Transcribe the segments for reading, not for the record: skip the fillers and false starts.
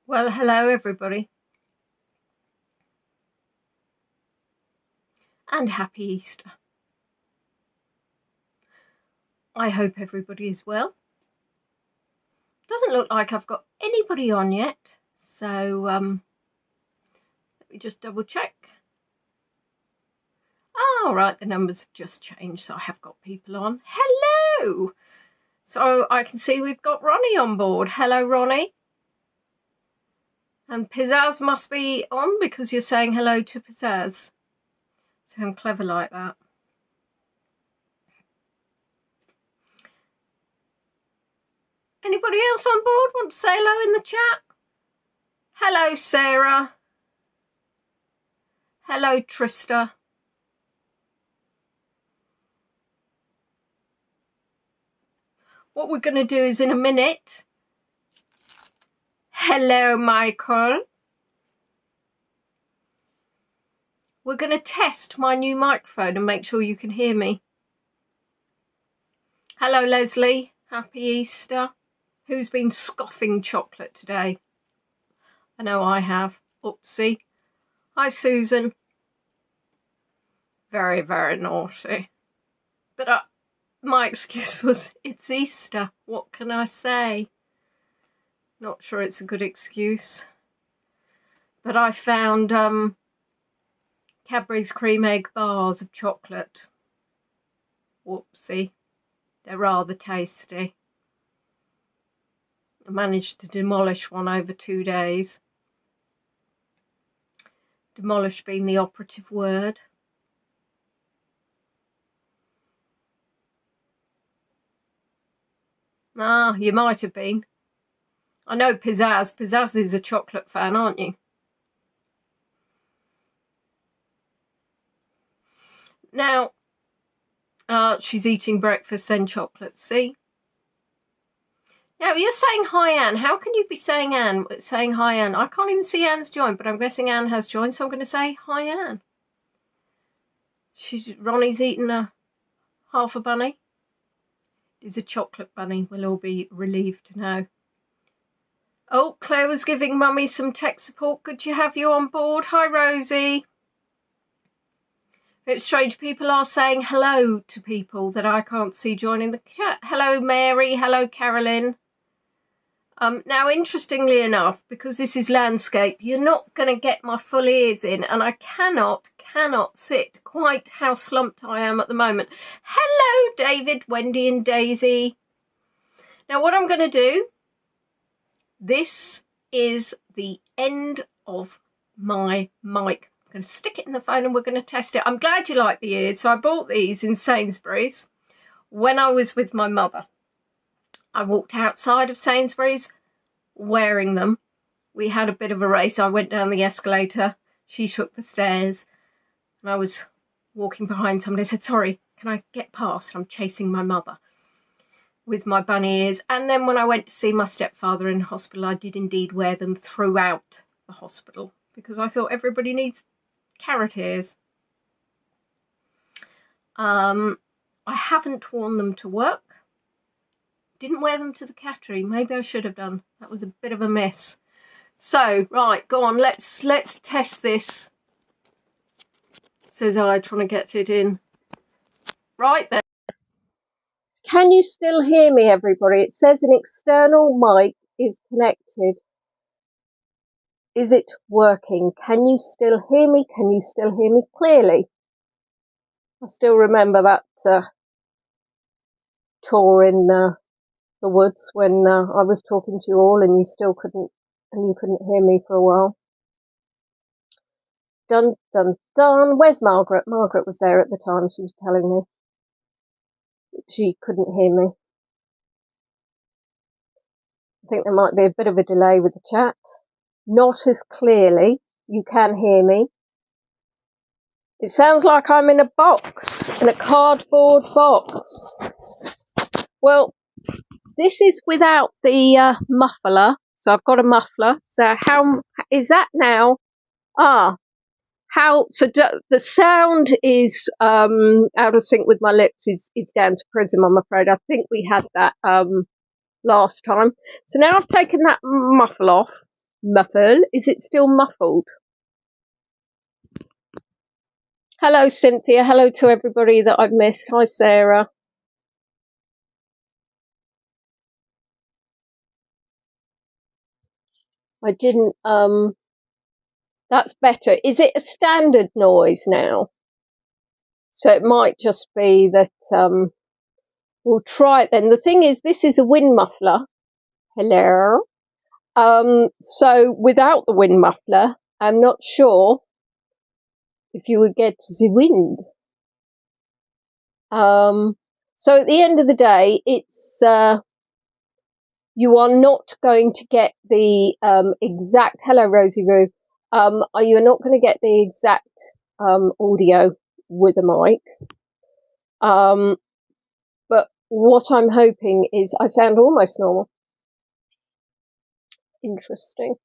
Well, hello everybody, and happy Easter. I hope everybody is well. Doesn't look like I've got anybody on yet, so let me just double check. Oh, right, the numbers have just changed, so I have got people on. Hello! So I can see we've got Ronnie on board. Hello, Ronnie. And Pizzazz must be on because you're saying hello to Pizzazz. So I'm clever like that. Anybody else on board want to say hello in the chat? Hello, Sarah. Hello, Trista. What we're going to do is in a minute. Hello, Michael. We're going to test my new microphone and make sure you can hear me. Hello, Leslie. Happy Easter. Who's been scoffing chocolate today? I know I have. Oopsie. Hi, Susan. Very, very naughty. But my excuse was, it's Easter. What can I say? Not sure it's a good excuse. But I found Cadbury's cream egg bars of chocolate. Whoopsie. They're rather tasty. I managed to demolish one over 2 days. Demolish being the operative word. Ah, you might have been. I know Pizzazz. Pizzazz is a chocolate fan, aren't you? Now, she's eating breakfast and chocolate, see? Now, you're saying hi, Anne. How can you be saying hi, Anne? I can't even see Anne's joined, but I'm guessing Anne has joined, so I'm going to say hi, Anne. Ronnie's eaten half a bunny. It's a chocolate bunny. We'll all be relieved to know. Oh, Claire was giving Mummy some tech support. Good to have you on board. Hi, Rosie. It's strange. People are saying hello to people that I can't see joining the chat. Hello, Mary. Hello, Carolyn. Now, interestingly enough, because this is landscape, you're not going to get my full ears in, and I cannot sit quite how slumped I am at the moment. Hello, David, Wendy and Daisy. Now, what I'm going to do, this is the end of my mic. I'm going to stick it in the phone and we're going to test it. I'm glad you like the ears. So I bought these in Sainsbury's when I was with my mother. I walked outside of Sainsbury's wearing them. We had a bit of a race. I went down the escalator. She took the stairs. And I was walking behind somebody. I said, sorry, can I get past? I'm chasing my mother with my bunny ears. And then when I went to see my stepfather in hospital, I did indeed wear them throughout the hospital because I thought everybody needs carrot ears. I haven't worn them to work. Didn't wear them to the cattery. Maybe I should have done. That was a bit of a mess. So, right, go on. Let's test this. Says I, trying to get it in. Right then. Can you still hear me, everybody? It says an external mic is connected. Is it working? Can you still hear me? Can you still hear me clearly? I still remember that tour in the woods when I was talking to you all and you couldn't hear me for a while. Dun, dun, dun. Where's Margaret? Margaret was there at the time. She was telling me she couldn't hear me. I think there might be a bit of a delay with the chat. Not as clearly. You can hear me. It sounds like I'm in a box, in a cardboard box. Well, this is without the muffler. So I've got a muffler. So how is that now? The sound is out of sync with my lips is down to Prism, I'm afraid. I think we had that last time. So now I've taken that muffle off. muffle. Is it still muffled? Hello, Cynthia. Hello to everybody that I've missed. Hi, Sarah. I didn't, that's better. Is it a standard noise now? So it might just be that, we'll try it then. The thing is, this is a wind muffler. Hello. So without the wind muffler, I'm not sure if you would get the wind. So at the end of the day, it's, you are not going to get the exact, hello Rosie Roo, you're not going to get the exact audio with a mic. But what I'm hoping is I sound almost normal. Interesting.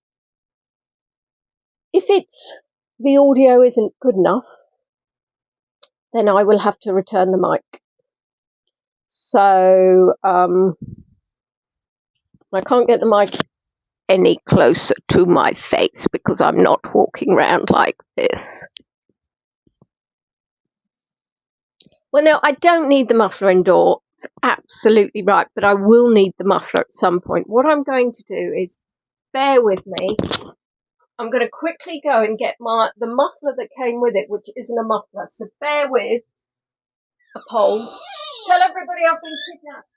If the audio isn't good enough, then I will have to return the mic. So I can't get the mic any closer to my face because I'm not walking around like this. Well, no, I don't need the muffler indoor. It's absolutely right, but I will need the muffler at some point. What I'm going to do is, bear with me. I'm going to quickly go and get the muffler that came with it, which isn't a muffler. So bear with the polls. Tell everybody I've been kidnapped.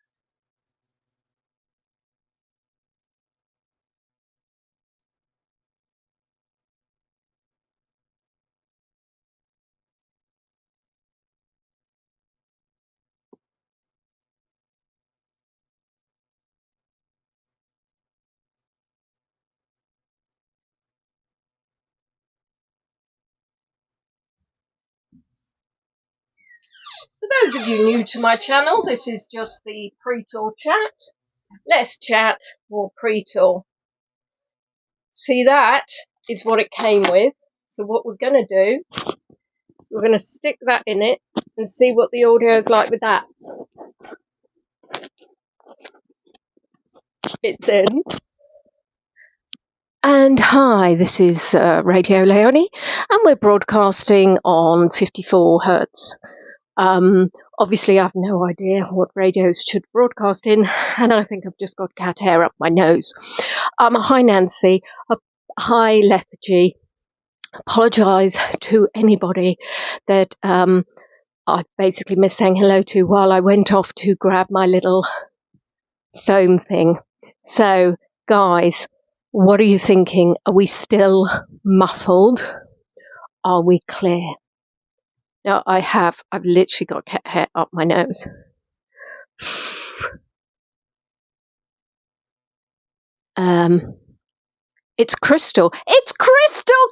For those of you new to my channel, this is just the pre-tour chat. Less chat, more pre-tour. See, that is what it came with. So what we're going to do is we're going to stick that in it and see what the audio is like with that. It's in. And hi, this is Radio Leonie, and we're broadcasting on 54 hertz. Obviously, I have no idea what radios should broadcast in, and I think I've just got cat hair up my nose. Hi, Nancy. Hi, Lethargy. Apologise to anybody that I basically missed saying hello to while I went off to grab my little foam thing. So, guys, what are you thinking? Are we still muffled? Are we clear? Now, I've literally got cat hair up my nose. It's crystal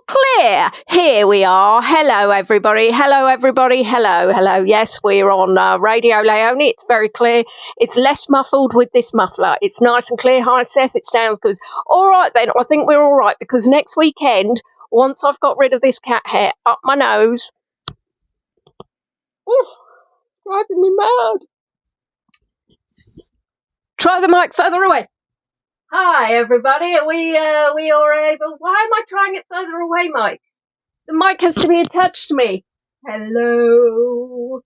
clear. Here we are. Hello, everybody. Hello, everybody. Hello. Yes, we're on Radio Leonie. It's very clear. It's less muffled with this muffler. It's nice and clear. Hi, Seth. It sounds good. All right, then. I think we're all right because next weekend, once I've got rid of this cat hair up my nose, oof, it's driving me mad. Try the mic further away. Hi, everybody. Are we all able? Why am I trying it further away, Mike? The mic has to be attached to me. Hello.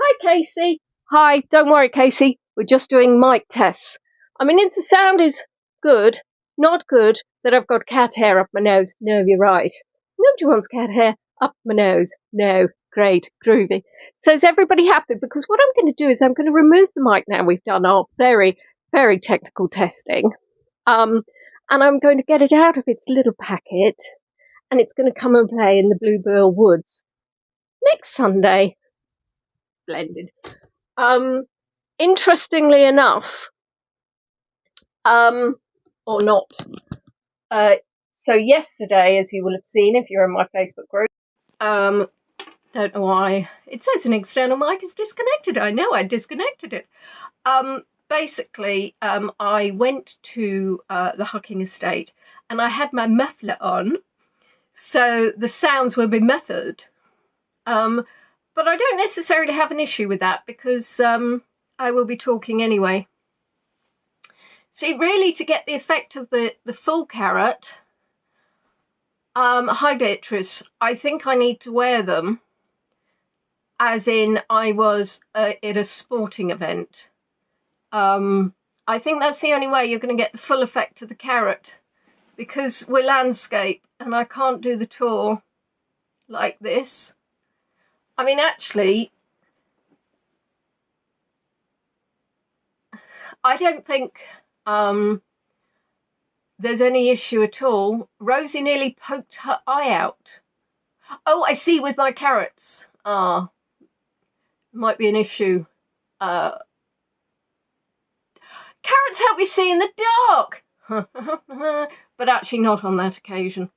Hi, Casey. Hi. Don't worry, Casey. We're just doing mic tests. I mean, the sound is good. Not good that I've got cat hair up my nose. No, you're right. Nobody wants cat hair up my nose. No. Great. Groovy. So is everybody happy? Because what I'm going to do is I'm going to remove the mic now. We've done our very, very technical testing. And I'm going to get it out of its little packet, and it's going to come and play in the Bluebell Woods next Sunday. Splendid. Interestingly enough, or not, so yesterday, as you will have seen if you're in my Facebook group, don't know why, it says an external mic is disconnected. I know I disconnected it. Basically, I went to the Hucking Estate and I had my muffler on, so the sounds were bemuffled. But I don't necessarily have an issue with that because I will be talking anyway. See, really, to get the effect of the full carrot, Hi Beatrice, I think I need to wear them as in I was at a sporting event. I think that's the only way you're going to get the full effect of the carrot, because we're landscape and I can't do the tour like this. I mean, actually, I don't think there's any issue at all. Rosie nearly poked her eye out. Oh, I see, with my carrots. Ah, might be an issue. Carrots help me see in the dark. But actually not on that occasion.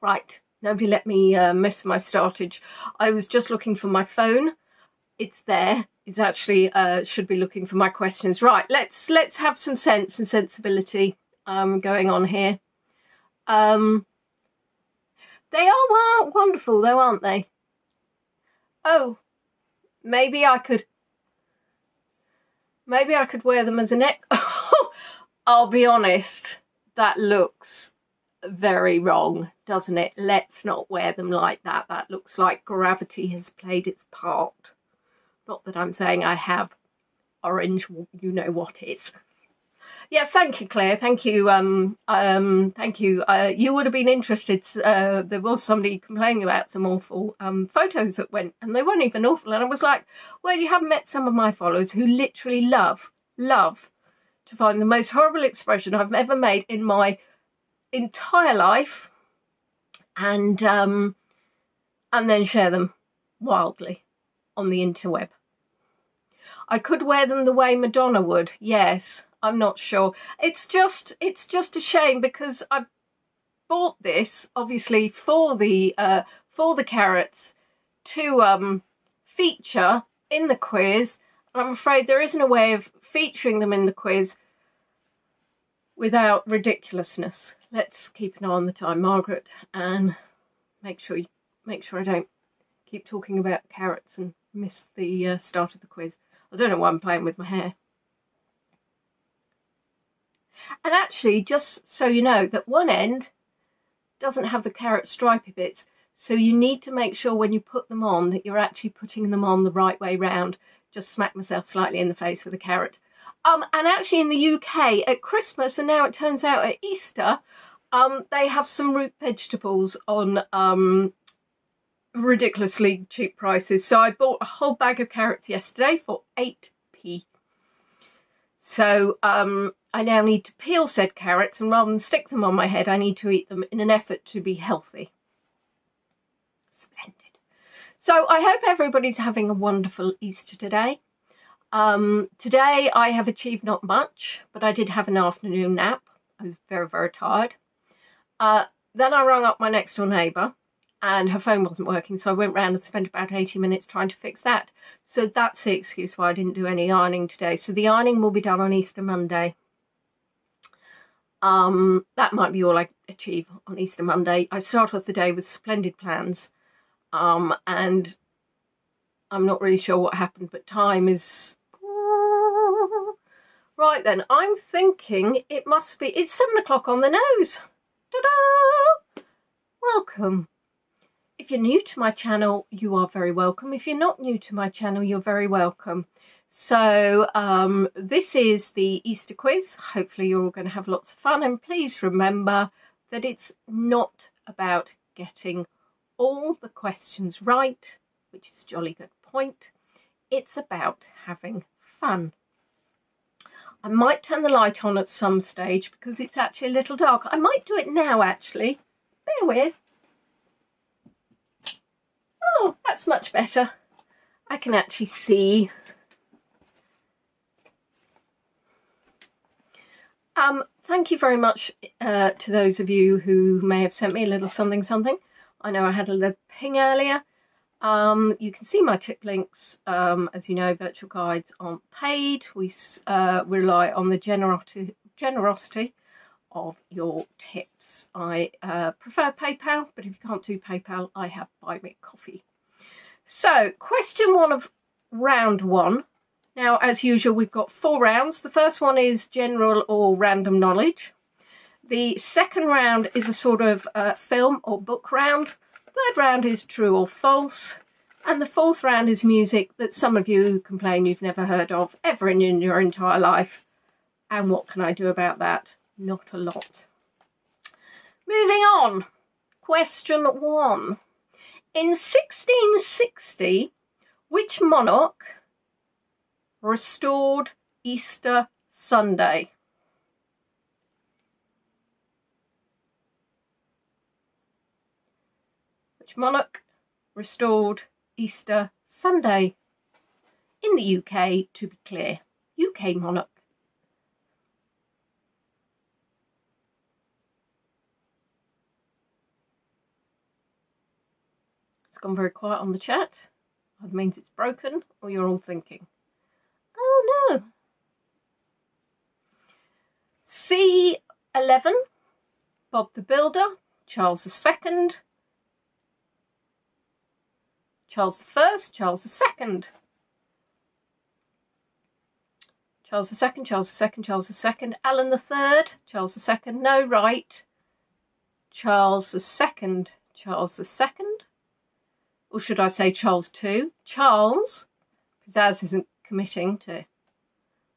Right, nobody let me miss my startage. I was just looking for my phone. It's there. It's actually should be looking for my questions. Right, let's have some sense and sensibility going on here. They are wonderful though, aren't they? Oh, maybe I could wear them as a neck. I'll be honest, that looks very wrong, doesn't it? Let's not wear them like that. That looks like gravity has played its part. Not that I'm saying I have orange, you know what is. Yes, thank you, Claire. Thank you. Thank you. You would have been interested. There was somebody complaining about some awful photos that went, and they weren't even awful. And I was like, well, you haven't met some of my followers who literally love to find the most horrible expression I've ever made in my entire life, and then share them wildly on the interweb. I could wear them the way Madonna would, yes. I'm not sure. It's just a shame, because I bought this obviously for the carrots to feature in the quiz. I'm afraid there isn't a way of featuring them in the quiz without ridiculousness. Let's keep an eye on the time, Margaret, and make sure I don't keep talking about carrots and miss the start of the quiz. I don't know why I'm playing with my hair. And actually, just so you know, that one end doesn't have the carrot stripy bits, so you need to make sure when you put them on that you're actually putting them on the right way round. Just smack myself slightly in the face with a carrot. And actually in the UK at Christmas, and now it turns out at Easter, they have some root vegetables on ridiculously cheap prices. So I bought a whole bag of carrots yesterday for 8p. So I now need to peel said carrots, and rather than stick them on my head, I need to eat them in an effort to be healthy. Splendid. So I hope everybody's having a wonderful Easter today. Today I have achieved not much, but I did have an afternoon nap. I was very, very tired. Then I rang up my next door neighbour, and her phone wasn't working, so I went round and spent about 80 minutes trying to fix that. So that's the excuse why I didn't do any ironing today. So the ironing will be done on Easter Monday. That might be all I achieve on Easter Monday. I start off the day with splendid plans, and I'm not really sure what happened, but time is... Right then, I'm thinking it must be... It's 7 o'clock on the nose. Ta-da! Welcome. If you're new to my channel, you are very welcome. If you're not new to my channel, you're very welcome. So this is the Easter quiz. Hopefully you're all going to have lots of fun, and please remember that it's not about getting all the questions right, which is a jolly good point. It's about having fun. I might turn the light on at some stage because it's actually a little dark. I might do it now actually. Bear with. Oh, that's much better. I can actually see. Thank you very much to those of you who may have sent me a little something. I know I had a little ping earlier. You can see my tip links. As you know, virtual guides aren't paid. We rely on the generosity of your tips. I prefer PayPal, but if you can't do PayPal, I have Buy Me Coffee. So, question 1 of round 1. Now, as usual, we've got 4 rounds. The first one is general or random knowledge. The second round is a sort of film or book round. Third round is true or false. And the fourth round is music that some of you complain you've never heard of ever in your entire life. And what can I do about that? Not a lot. Moving on. Question 1. In 1660, which monarch restored Easter Sunday? Which monarch restored Easter Sunday? In the UK, to be clear. UK monarch. It's gone very quiet on the chat. Either means it's broken or you're all thinking, oh no. C11, Bob the Builder, Charles II, Charles I, Charles II. Charles II, Charles II, Charles II, Alan III, Charles II, no, right. Charles II, Charles II. Or should I say Charles II? Charles, because Az isn't committing to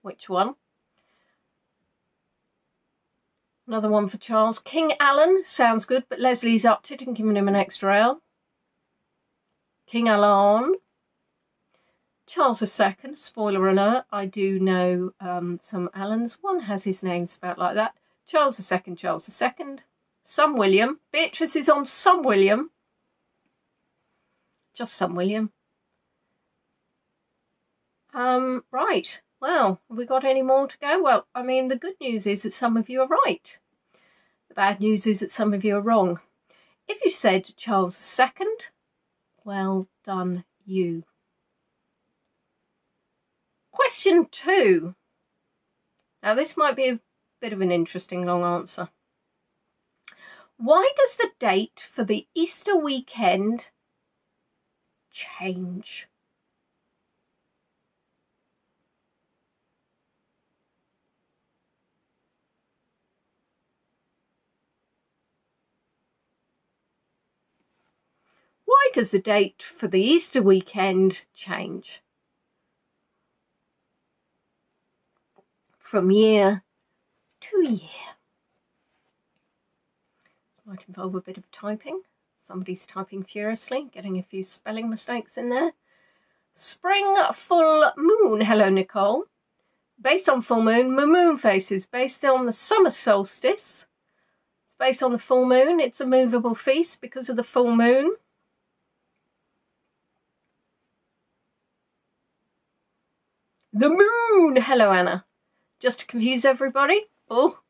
which one. Another one for Charles. King Alan, sounds good, but Leslie's upped it and given him an extra L. King Alan. Charles II, spoiler alert, I do know some Alans. One has his name spelt like that. Charles II, Charles II. Son William. Beatrice is on Son William. Just Son William. Right. Well, have we got any more to go? Well, I mean, the good news is that some of you are right. The bad news is that some of you are wrong. If you said Charles II, well done you. Question 2. Now, this might be a bit of an interesting long answer. Why does the date for the Easter weekend change? Why does the date for the Easter weekend change? From year to year. This might involve a bit of typing. Somebody's typing furiously, getting a few spelling mistakes in there. Spring full moon. Hello, Nicole. Based on full moon, moon faces. Based on the summer solstice. It's based on the full moon. It's a movable feast because of the full moon. The moon. Hello, Anna. Just to confuse everybody. Oh.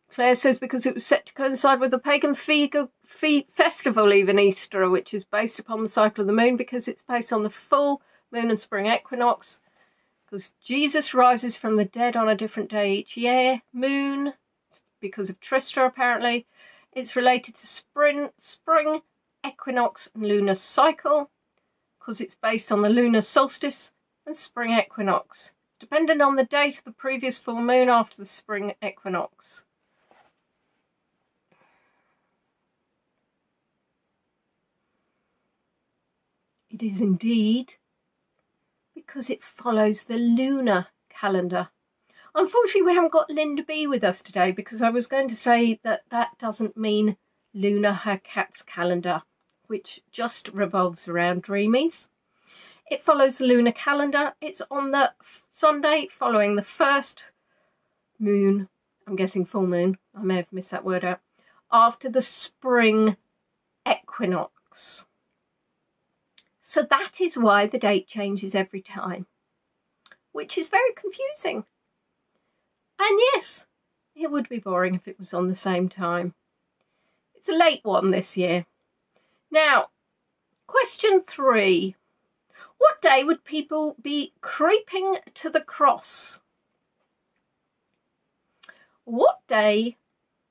Claire says because it was set to coincide with the pagan festival, even Easter, which is based upon the cycle of the moon because it's based on the full moon and spring equinox. Because Jesus rises from the dead on a different day each year. Moon, because of Trista apparently. It's related to spring equinox and lunar cycle. Because it's based on the lunar solstice and spring equinox, dependent on the date of the previous full moon after the spring equinox. It is indeed because it follows the lunar calendar. Unfortunately, we haven't got Linda B with us today because I was going to say that that doesn't mean Lunar her cat's calendar, which just revolves around Dreamies. It follows the lunar calendar. It's on the Sunday following the first moon, I'm guessing full moon, I may have missed that word out, after the spring equinox. So that is why the date changes every time, which is very confusing. And yes, it would be boring if it was on the same time. It's a late one this year. Now, question 3. What day would people be creeping to the cross? What day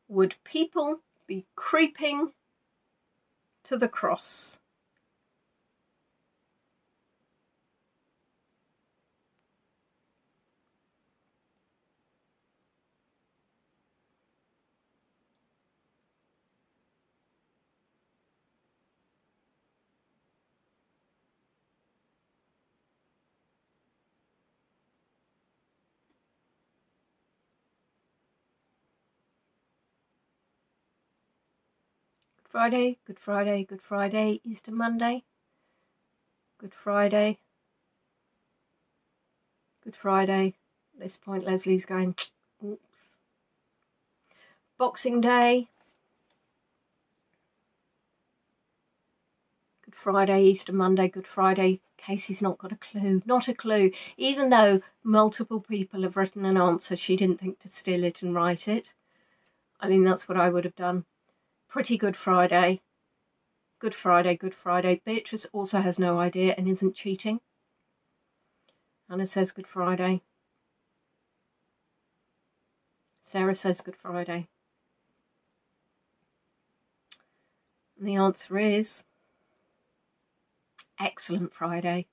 would people be creeping to the cross? Friday, Good Friday, Good Friday, Easter Monday, Good Friday, Good Friday. At this point, Leslie's going, oops. Boxing Day, Good Friday, Easter Monday, Good Friday. Casey's not got a clue, not a clue. Even though multiple people have written an answer, she didn't think to steal it and write it. I mean, that's what I would have done. Pretty Good Friday, Good Friday, Good Friday. Beatrice also has no idea and isn't cheating. Anna says Good Friday. Sarah says Good Friday. And the answer is Excellent Friday.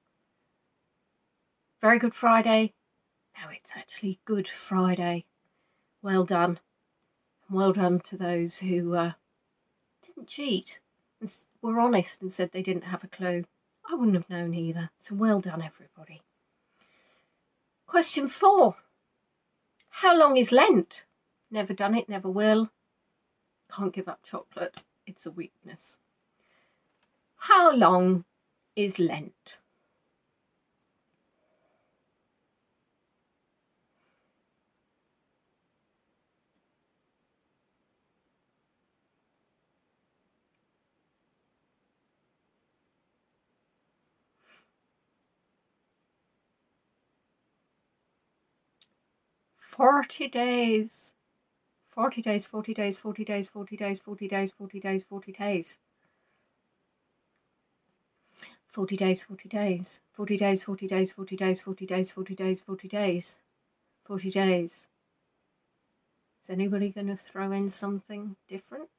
Very Good Friday. No, it's actually Good Friday. Well done. Well done to those who didn't cheat and were honest and said they didn't have a clue. I wouldn't have known either. So well done, everybody. Question 4. How long is Lent? Never done it, never will. Can't give up chocolate. It's a weakness. How long is Lent? "40 days. 40 days, 40 days, 40 days, 40 days, 40 days, 40 days, 40 days. 40 days, 40 days, 40 days, 40 days, 40 days, 40 days, 40 days, 40 days, 40 days. Is anybody going to throw in something different?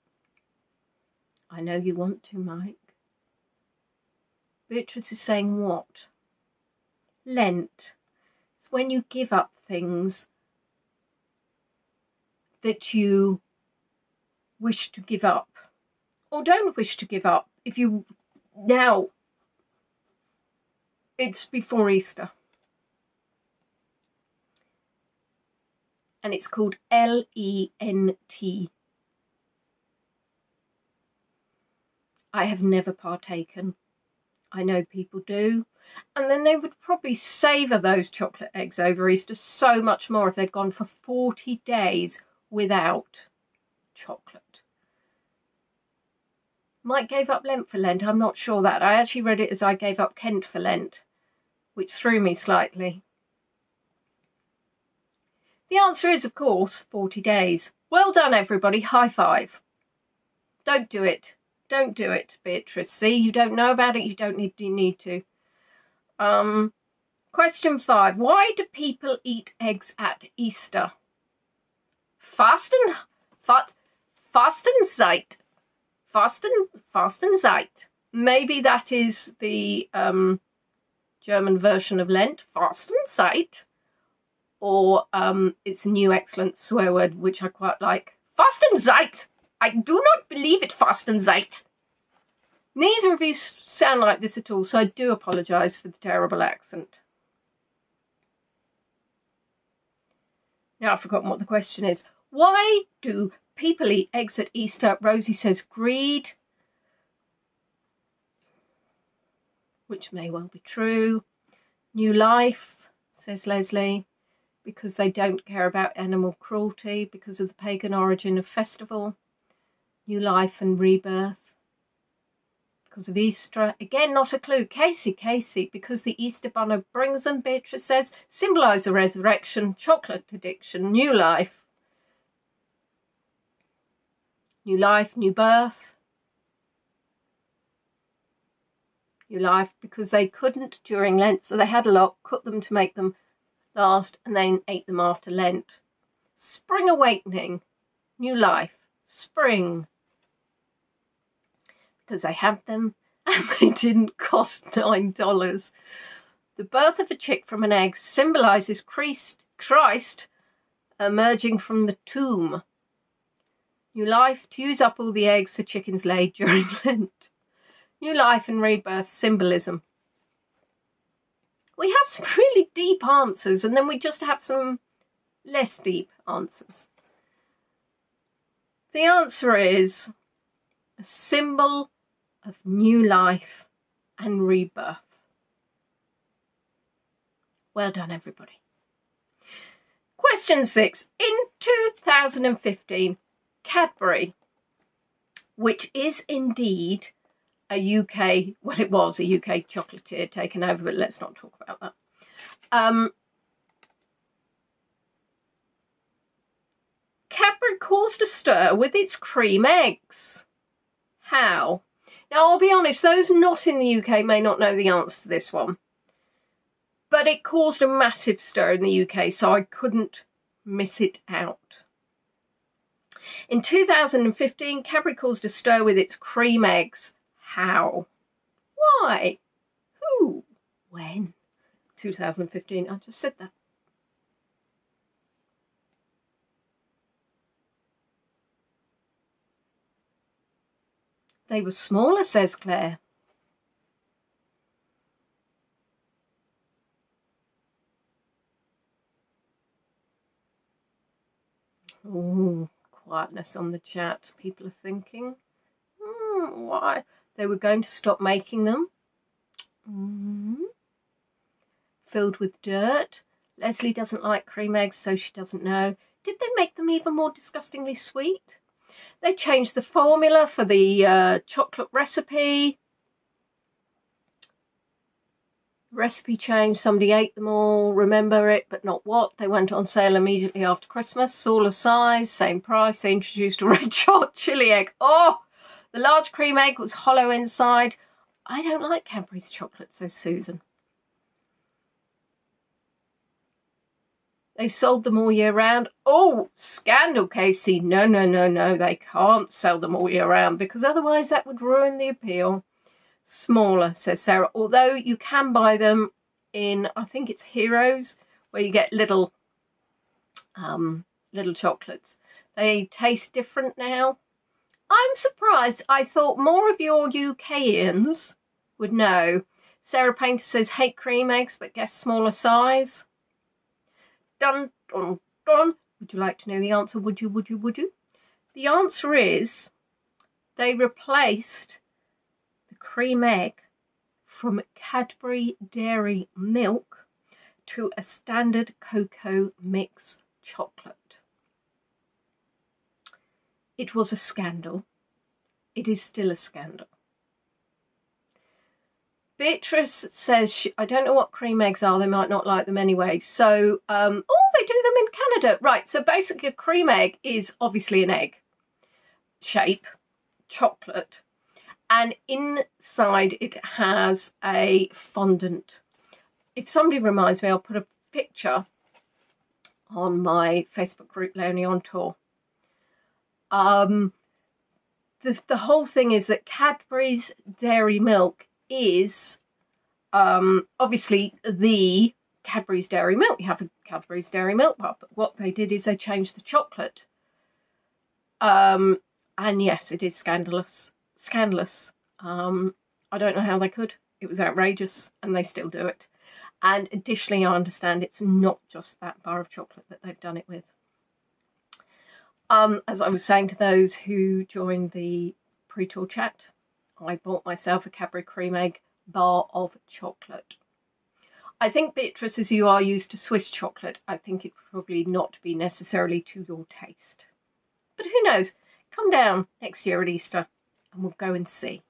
I know you want to, Mike. Beatrice is saying what? Lent. It's when you give up things that you wish to give up or don't wish to give up. If you now, it's before Easter and it's called L-E-N-T. I have never partaken. I know people do, and then they would probably savour those chocolate eggs over Easter so much more if they'd gone for 40 days without chocolate. Mike gave up Lent for Lent. I'm not sure that. I actually read it as I gave up Kent for Lent, which threw me slightly. The answer is, of course, 40 days. Well done, everybody. High five. Don't do it. Don't do it, Beatrice. See, you don't know about it. You don't need to. Question 5. Why do people eat eggs at Easter? Fastenzeit. Maybe that is the German version of Lent, Fastenzeit, or it's a new excellent swear word which I quite like. Fastenzeit. I do not believe it, Fastenzeit. Neither of you sound like this at all, so I do apologise for the terrible accent. Now I've forgotten what the question is. Why do people eat eggs at Easter? Rosie says greed, which may well be true. New life, says Leslie, because they don't care about animal cruelty, because of the pagan origin of festival. New life and rebirth, because of Easter. Again, not a clue. Casey, because the Easter bunny brings them, Beatrice says, symbolise the resurrection, chocolate addiction, new life. New life, new birth. New life, because they couldn't during Lent, so they had a lot, cooked them to make them last, and then ate them after Lent. Spring awakening, new life, spring. Because they had them and they didn't cost $9. The birth of a chick from an egg symbolises Christ emerging from the tomb. New life, to use up all the eggs the chickens laid during Lent. New life and rebirth symbolism. We have some really deep answers, and then we just have some less deep answers. The answer is a symbol of new life and rebirth. Well done, everybody. Question 6. In 2015, Cadbury, which is indeed a UK, well, it was a UK chocolatier taken over, but let's not talk about that. Cadbury caused a stir with its cream eggs. How? Now, I'll be honest, those not in the UK may not know the answer to this one. But it caused a massive stir in the UK, so I couldn't miss it out. In 2015, Cadbury caused a stir with its cream eggs. How? Why? Who? When? 2015. I just said that. They were smaller, says Claire. Oh, quietness on the chat. People are thinking, why? They were going to stop making them. Filled with dirt. Leslie doesn't like cream eggs, so she doesn't know. Did they make them even more disgustingly sweet? They changed the formula for the chocolate recipe. Recipe change, somebody ate them all, remember it, but not what. They went on sale immediately after Christmas, smaller size, same price. They introduced a red hot chili egg. Oh, the large cream egg was hollow inside. I don't like Cadbury's chocolate, says Susan. They sold them all year round. Oh, scandal, Casey. No, no, no, no, they can't sell them all year round because otherwise that would ruin the appeal. Smaller, says Sarah, although you can buy them in, I think it's Heroes, where you get little chocolates. They taste different now. I'm surprised. I thought more of your UKians would know. Sarah Painter says hate cream eggs but guess smaller size. Dun dun dun. Would you like to know the answer? Would you? The answer is they replaced cream egg from Cadbury Dairy Milk to a standard cocoa mix chocolate. It was a scandal. It is still a scandal. Beatrice says, I don't know what cream eggs are. They might not like them anyway. So, they do them in Canada. Right, so basically a cream egg is obviously an egg shape, chocolate. And inside it has a fondant. If somebody reminds me, I'll put a picture on my Facebook group, Leonie on Tour. The whole thing is that Cadbury's Dairy Milk is obviously the Cadbury's Dairy Milk. You have a Cadbury's Dairy Milk bar, but what they did is they changed the chocolate. And yes, it is scandalous. I don't know how they could. It was outrageous, and they still do it. And additionally, I understand it's not just that bar of chocolate that they've done it with. As I was saying to those who joined the pre-tour chat, I bought myself a Cadbury cream egg bar of chocolate. I think, Beatrice, as you are used to Swiss chocolate, I think it would probably not be necessarily to your taste. But who knows? Come down next year at Easter and we'll go and see.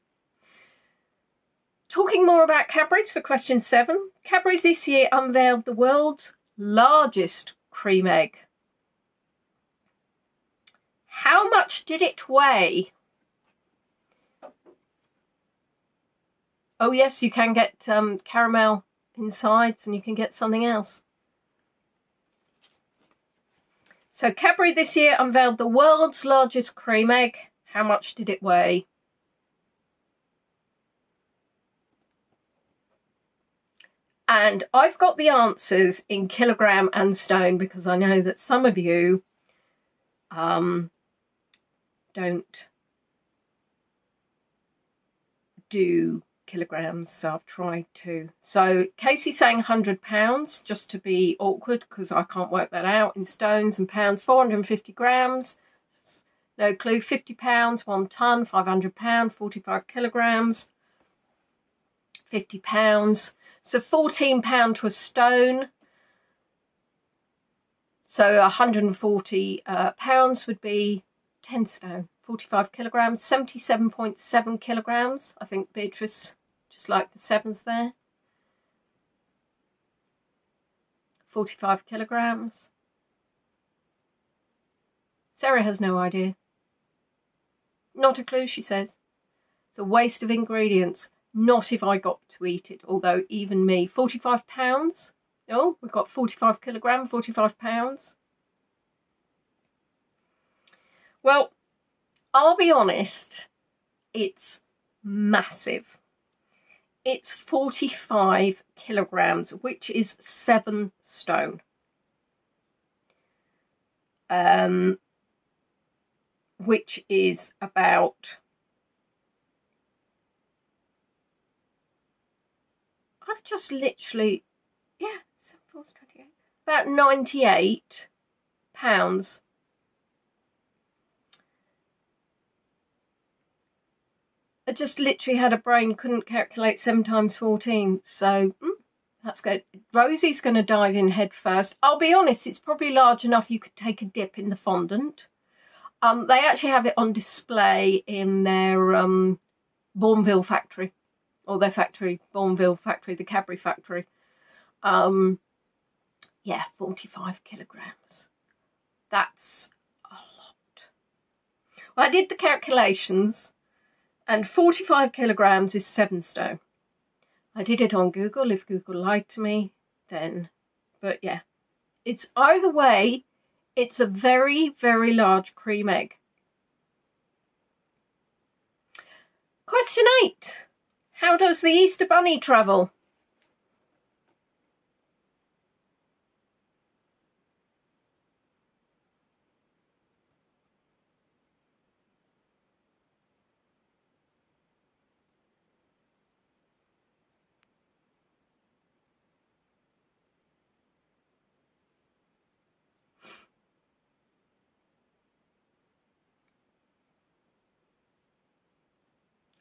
Talking more about Cadbury's for question 7. Cadbury's this year unveiled the world's largest cream egg. How much did it weigh? Oh yes, you can get caramel insides and you can get something else. So Cadbury this year unveiled the world's largest cream egg. How much did it weigh? And I've got the answers in kilogram and stone because I know that some of you don't do kilograms, so I've tried to. So Casey's saying £100 just to be awkward because I can't work that out in stones and pounds. 450 grams. No clue. £50, 1 tonne, £500, 45 kilograms, £50. So £14 to a stone. So 140 pounds would be 10 stone, 45 kilograms, 77.7 kilograms. I think Beatrice just like the sevens there. 45 kilograms. Sarah has no idea. Not a clue, she says. It's a waste of ingredients. Not if I got to eat it, although even me. 45 pounds. Oh, we've got 45 kilogram, 45 pounds. Well, I'll be honest, it's massive. It's 45 kilograms, which is 7 stone. Which is about, I've just literally, yeah, 28, about 98 pounds. I just literally had a brain, couldn't calculate 7 times 14, so that's good. Rosie's going to dive in head first. I'll be honest, it's probably large enough you could take a dip in the fondant. They actually have it on display in their Bournville factory, or their factory, Bournville factory, the Cadbury factory. Yeah, 45 kilograms. That's a lot. Well, I did the calculations, and 45 kilograms is 7 stone. I did it on Google. If Google lied to me, then, but yeah, it's either way. It's a very, very large cream egg. Question 8. How does the Easter Bunny travel?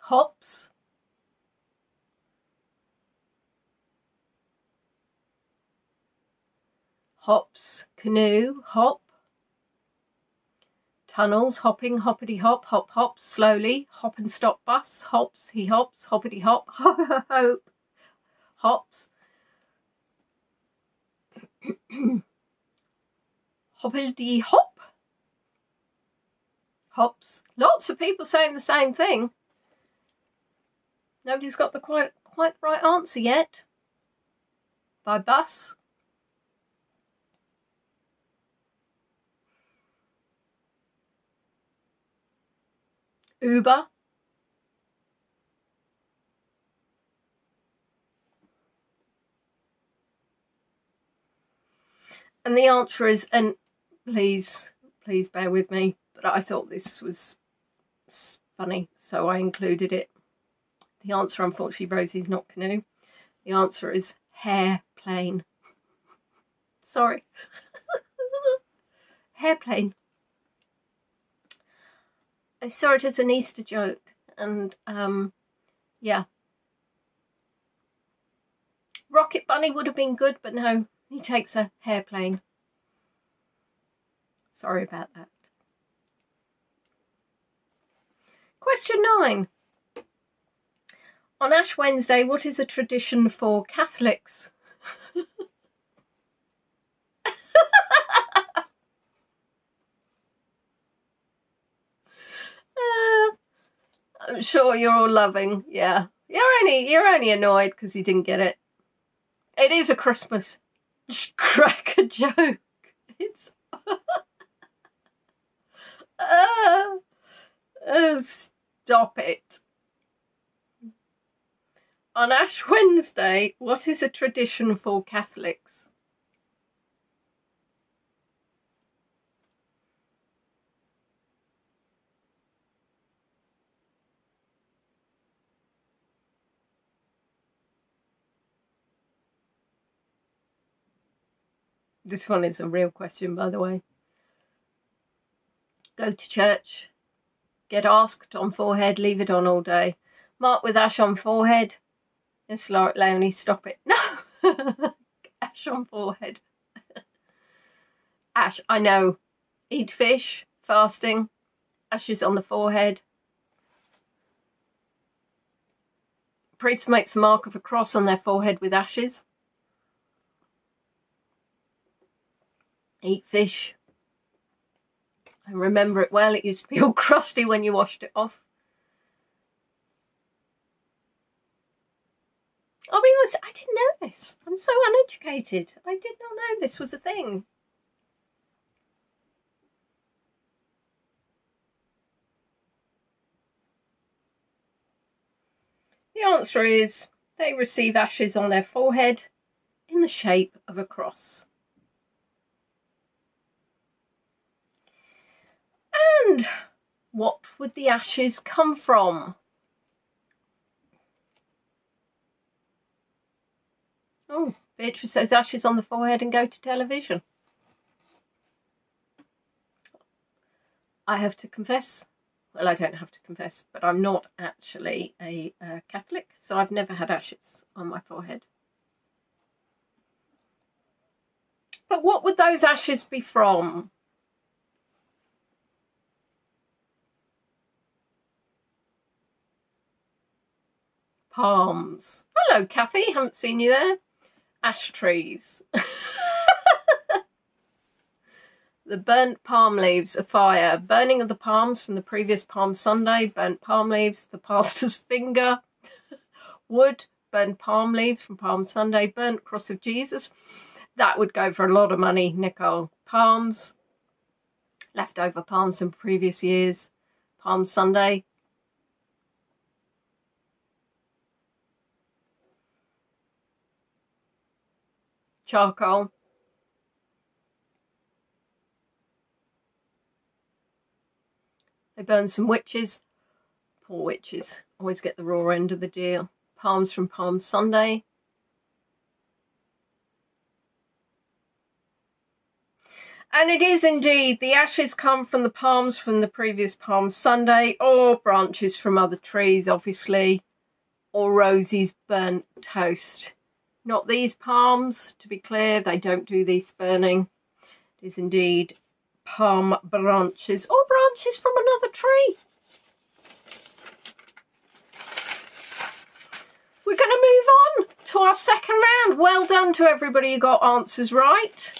Hops, hops, canoe, hop, tunnels, hopping, hoppity hop, hop, hop, slowly, hop and stop bus, hops, he hops, hoppity hop, hope, hops, hoppity hop, hops. Lots of people saying the same thing. Nobody's got the quite the right answer yet. By bus. Uber. And the answer is, and please bear with me, but I thought this was funny, so I included it. The answer, unfortunately, Rosie, is not canoe. The answer is hairplane. Sorry. Hairplane. I saw it as an Easter joke, and yeah. Rocket Bunny would have been good, but no, he takes a hairplane. Sorry about that. Question 9. On Ash Wednesday, what is a tradition for Catholics? I'm sure you're all loving. Yeah, you're only annoyed because you didn't get it. It is a Christmas cracker joke. It's oh, stop it. On Ash Wednesday, what is a tradition for Catholics? This one is a real question, by the way. Go to church. Get asked on forehead. Leave it on all day. Mark with ash on forehead. Yes, Leonie, stop it. No. Ash on forehead. Ash, I know. Eat fish. Fasting. Ashes on the forehead. Priest makes a mark of a cross on their forehead with ashes. Eat fish. And remember it well, it used to be all crusty when you washed it off. I didn't know this. I'm so uneducated. I did not know this was a thing. The answer is they receive ashes on their forehead in the shape of a cross. And what would the ashes come from? Oh, Beatrice says ashes on the forehead and go to television. I have to confess, well, I don't have to confess, but I'm not actually a Catholic, so I've never had ashes on my forehead. But what would those ashes be from? Palms. Hello, Kathy. Haven't seen you there. Ash trees. The burnt palm leaves, a fire. Burning of the palms from the previous Palm Sunday. Burnt palm leaves, the pastor's finger. Wood, burnt palm leaves from Palm Sunday. Burnt cross of Jesus. That would go for a lot of money, Nicole. Palms. Leftover palms from previous years. Palm Sunday. Charcoal. They burn some witches. Poor witches. Always get the raw end of the deal. Palms from Palm Sunday. And it is indeed, the ashes come from the palms from the previous Palm Sunday, or branches from other trees, obviously, or Rosie's burnt toast. Not these palms, to be clear, they don't do this burning. It is indeed palm branches, or branches from another tree. We're going to move on to our second round. Well done to everybody who got answers right.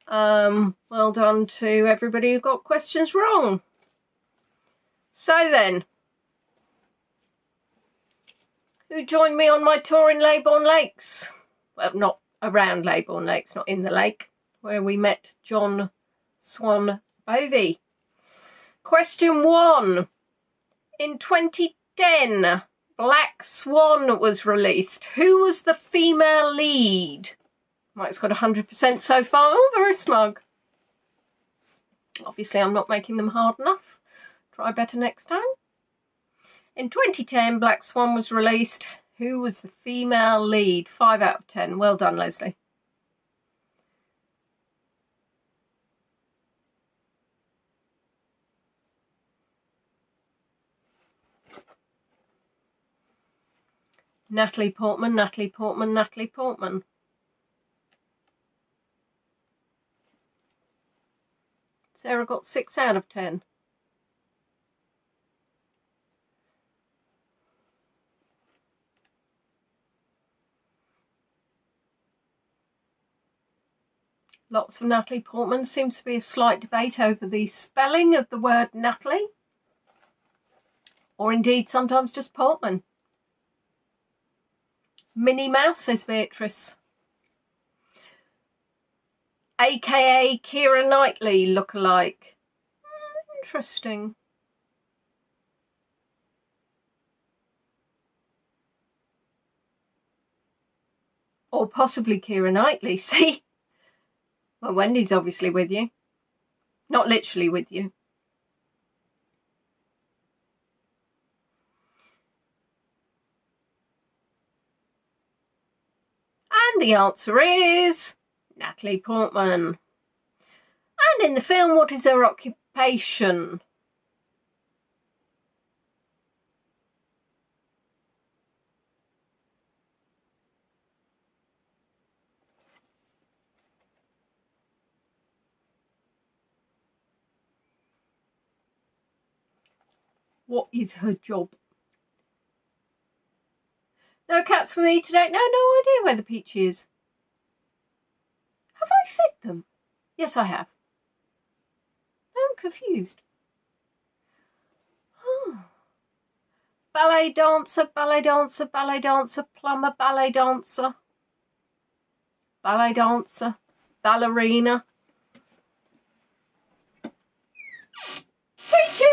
Well done to everybody who got questions wrong. So then, who joined me on my tour in Leybourne Lakes? Well, not around Leybourne Lakes, not in the lake, where we met John Swan Bovey. Question 1. In 2010, Black Swan was released. Who was the female lead? Mike's got 100% so far. Oh, very smug. Obviously, I'm not making them hard enough. Try better next time. In 2010, Black Swan was released. Who was the female lead? 5 out of 10. Well done, Leslie. Natalie Portman, Natalie Portman, Natalie Portman. Sarah got 6 out of 10. Lots of Natalie Portman. Seems to be a slight debate over the spelling of the word Natalie. Or indeed sometimes just Portman. Minnie Mouse, says Beatrice. AKA Keira Knightley look-alike. Interesting. Or possibly Keira Knightley, see? Well, Wendy's obviously with you. Not literally with you. And the answer is Natalie Portman. And in the film, what is her occupation? What is her job? No cats for me today. No idea where the peach is. Have I fed them? Yes, I have. Now I'm confused. Oh. Ballet dancer, ballet dancer, ballet dancer, plumber, ballet dancer, ballet dancer, ballerina. Peachy!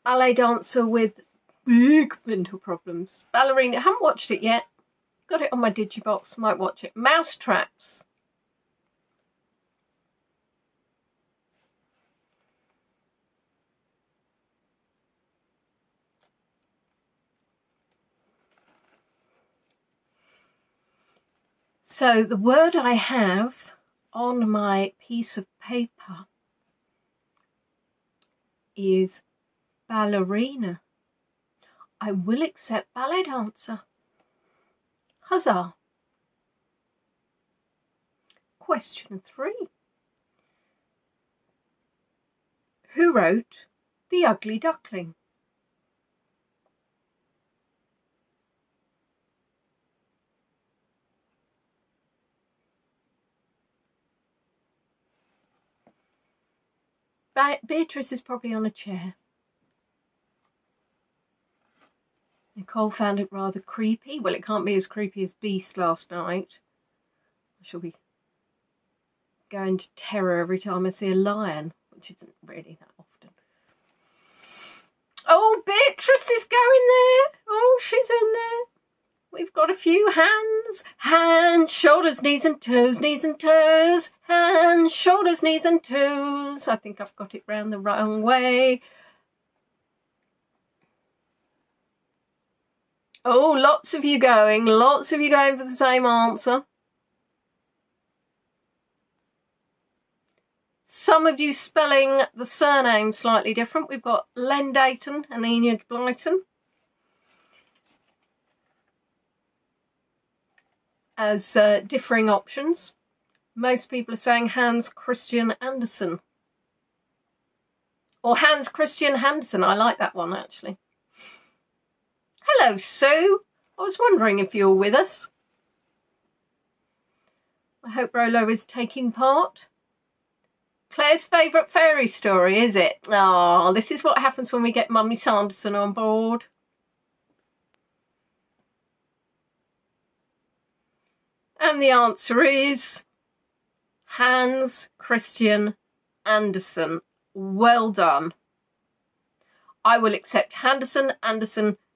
Ballet dancer with big mental problems. Ballerina. I haven't watched it yet. Got it on my Digibox. Might watch it. Mouse traps. So the word I have on my piece of paper is ballerina. I will accept ballet dancer. Huzzah. Question 3. Who wrote The Ugly Duckling? Beatrice is probably on a chair. Nicole found it rather creepy. Well, it can't be as creepy as Beast last night. I shall be going to terror every time I see a lion, which isn't really that often. Oh, Beatrice is going there. Oh, she's in there. We've got a few hands. Hands, shoulders, knees and toes, knees and toes. Hands, shoulders, knees and toes. I think I've got it round the wrong way. Oh, lots of you going for the same answer. Some of you spelling the surname slightly different. We've got Len Dayton and Enid Blyton as differing options. Most people are saying Hans Christian Andersen. Or Hans Christian Andersen. I like that one, actually. Hello, Sue. I was wondering if you were with us. I hope Rolo is taking part. Claire's favourite fairy story, is it? Oh, this is what happens when we get Mummy Sanderson on board. And the answer is Hans Christian Andersen. Well done. I will accept Andersen,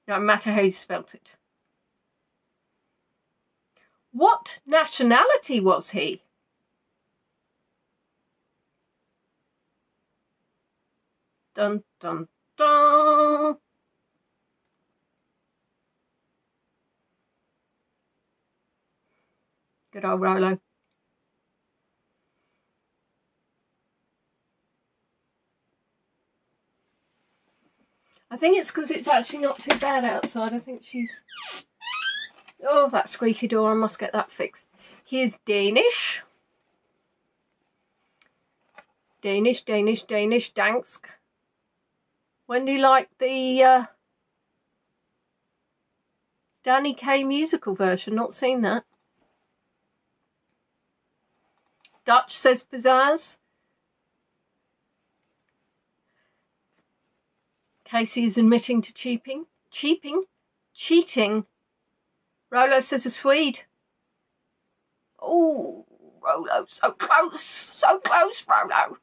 no matter how you spelt it. What nationality was he? Dun, dun, dun. Good old Rolo. I think it's because it's actually not too bad outside. I think she's... Oh, that squeaky door. I must get that fixed. Here's Danish. Danish, Dansk. When do you like the Danny Kaye musical version? Not seen that. Dutch, says Pizzazz. Casey is admitting to cheating. Rolo says a Swede. Oh, Rolo, so close, Rolo.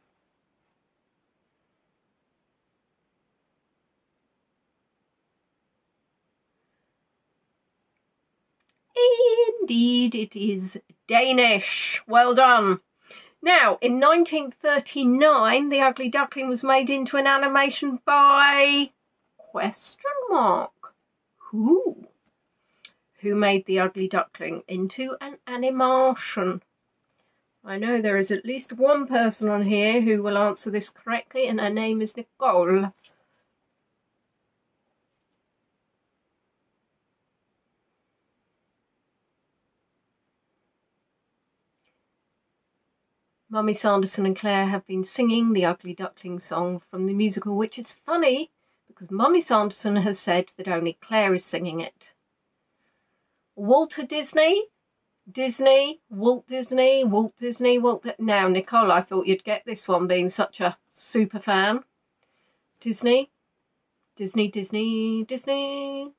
Indeed, it is Danish. Well done. Now, in 1939, The Ugly Duckling was made into an animation by... ? Who? who made The Ugly Duckling into an animation? I know there is at least one person on here who will answer this correctly, and her name is Nicole. Mummy Sanderson and Claire have been singing the Ugly Duckling song from the musical, which is funny because Mummy Sanderson has said that only Claire is singing it. Walter Disney, Disney, Walt Disney, Walt Disney, Now, Nicole, I thought you'd get this one being such a super fan. Disney, Disney, Disney, Disney.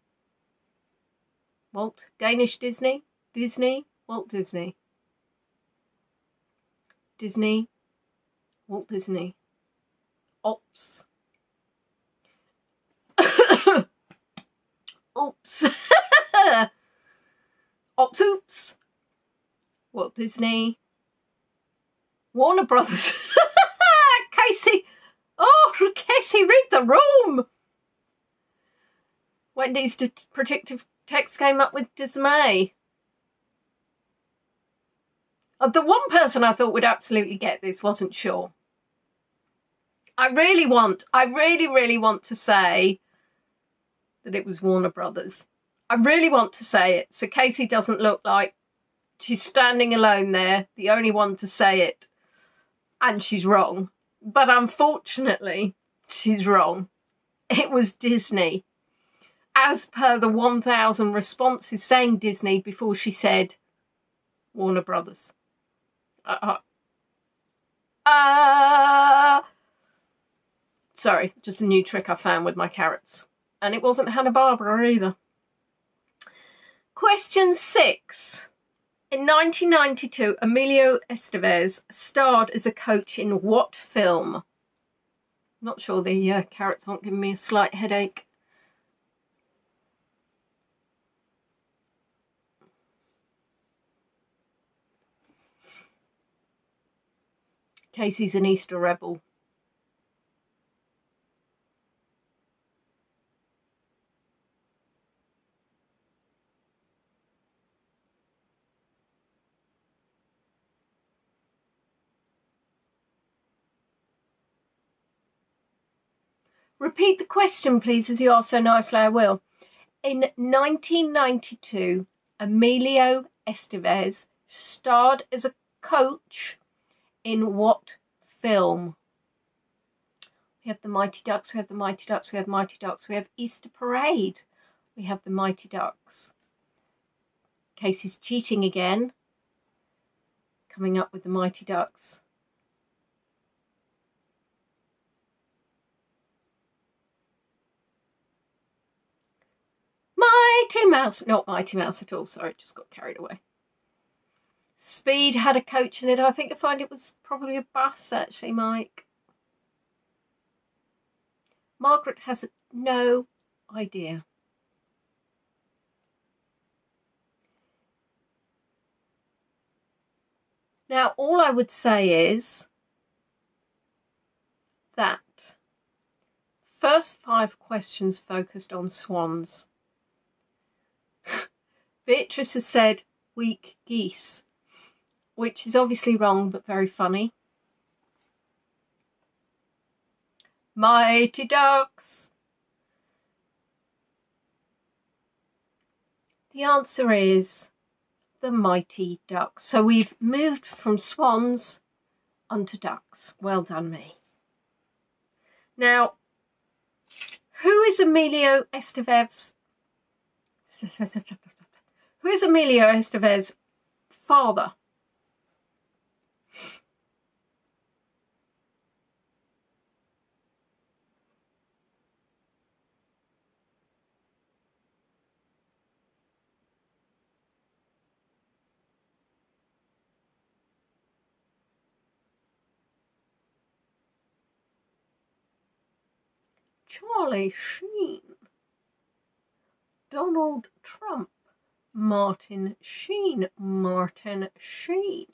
Walt, Danish Disney, Disney, Walt Disney. Disney, Walt Disney. Ops. Oops. Ops, oops. Walt Disney. Warner Brothers. Casey. Oh, Casey, read the room. Wendy's predictive text came up with dismay. The one person I thought would absolutely get this wasn't sure. I really want to say that it was Warner Brothers. I really want to say it, so Casey doesn't look like she's standing alone there, the only one to say it, and she's wrong. But unfortunately, she's wrong. It was Disney. As per the 1,000 responses saying Disney before she said Warner Brothers. Sorry, just a new trick I found with my carrots. And it wasn't Hanna-Barbera either. Question 6. In 1992, Emilio Estevez starred as a coach in what film? Not sure the carrots aren't giving me a slight headache. Casey's an Easter rebel. Repeat the question, please, as you are so nicely. I will. In 1992, Emilio Estevez starred as a coach in what film? We have the Mighty Ducks, we have the Mighty Ducks, we have Mighty Ducks, we have Easter Parade, we have the Mighty Ducks. Casey's cheating again, coming up with the Mighty Ducks. Mighty Mouse, not Mighty Mouse at all, sorry, just got carried away. Speed had a coach in it. I think I find it was probably a bus, actually, Mike. Margaret has no idea. Now, all I would say is that first 5 questions focused on swans. Beatrice has said weak geese, which is obviously wrong, but very funny. Mighty Ducks. The answer is the Mighty Ducks. So we've moved from swans onto ducks. Well done, me. Now, who is Emilio Estevez? Who is Emilio Estevez's father? Charlie Sheen, Donald Trump, Martin Sheen, Martin Sheen.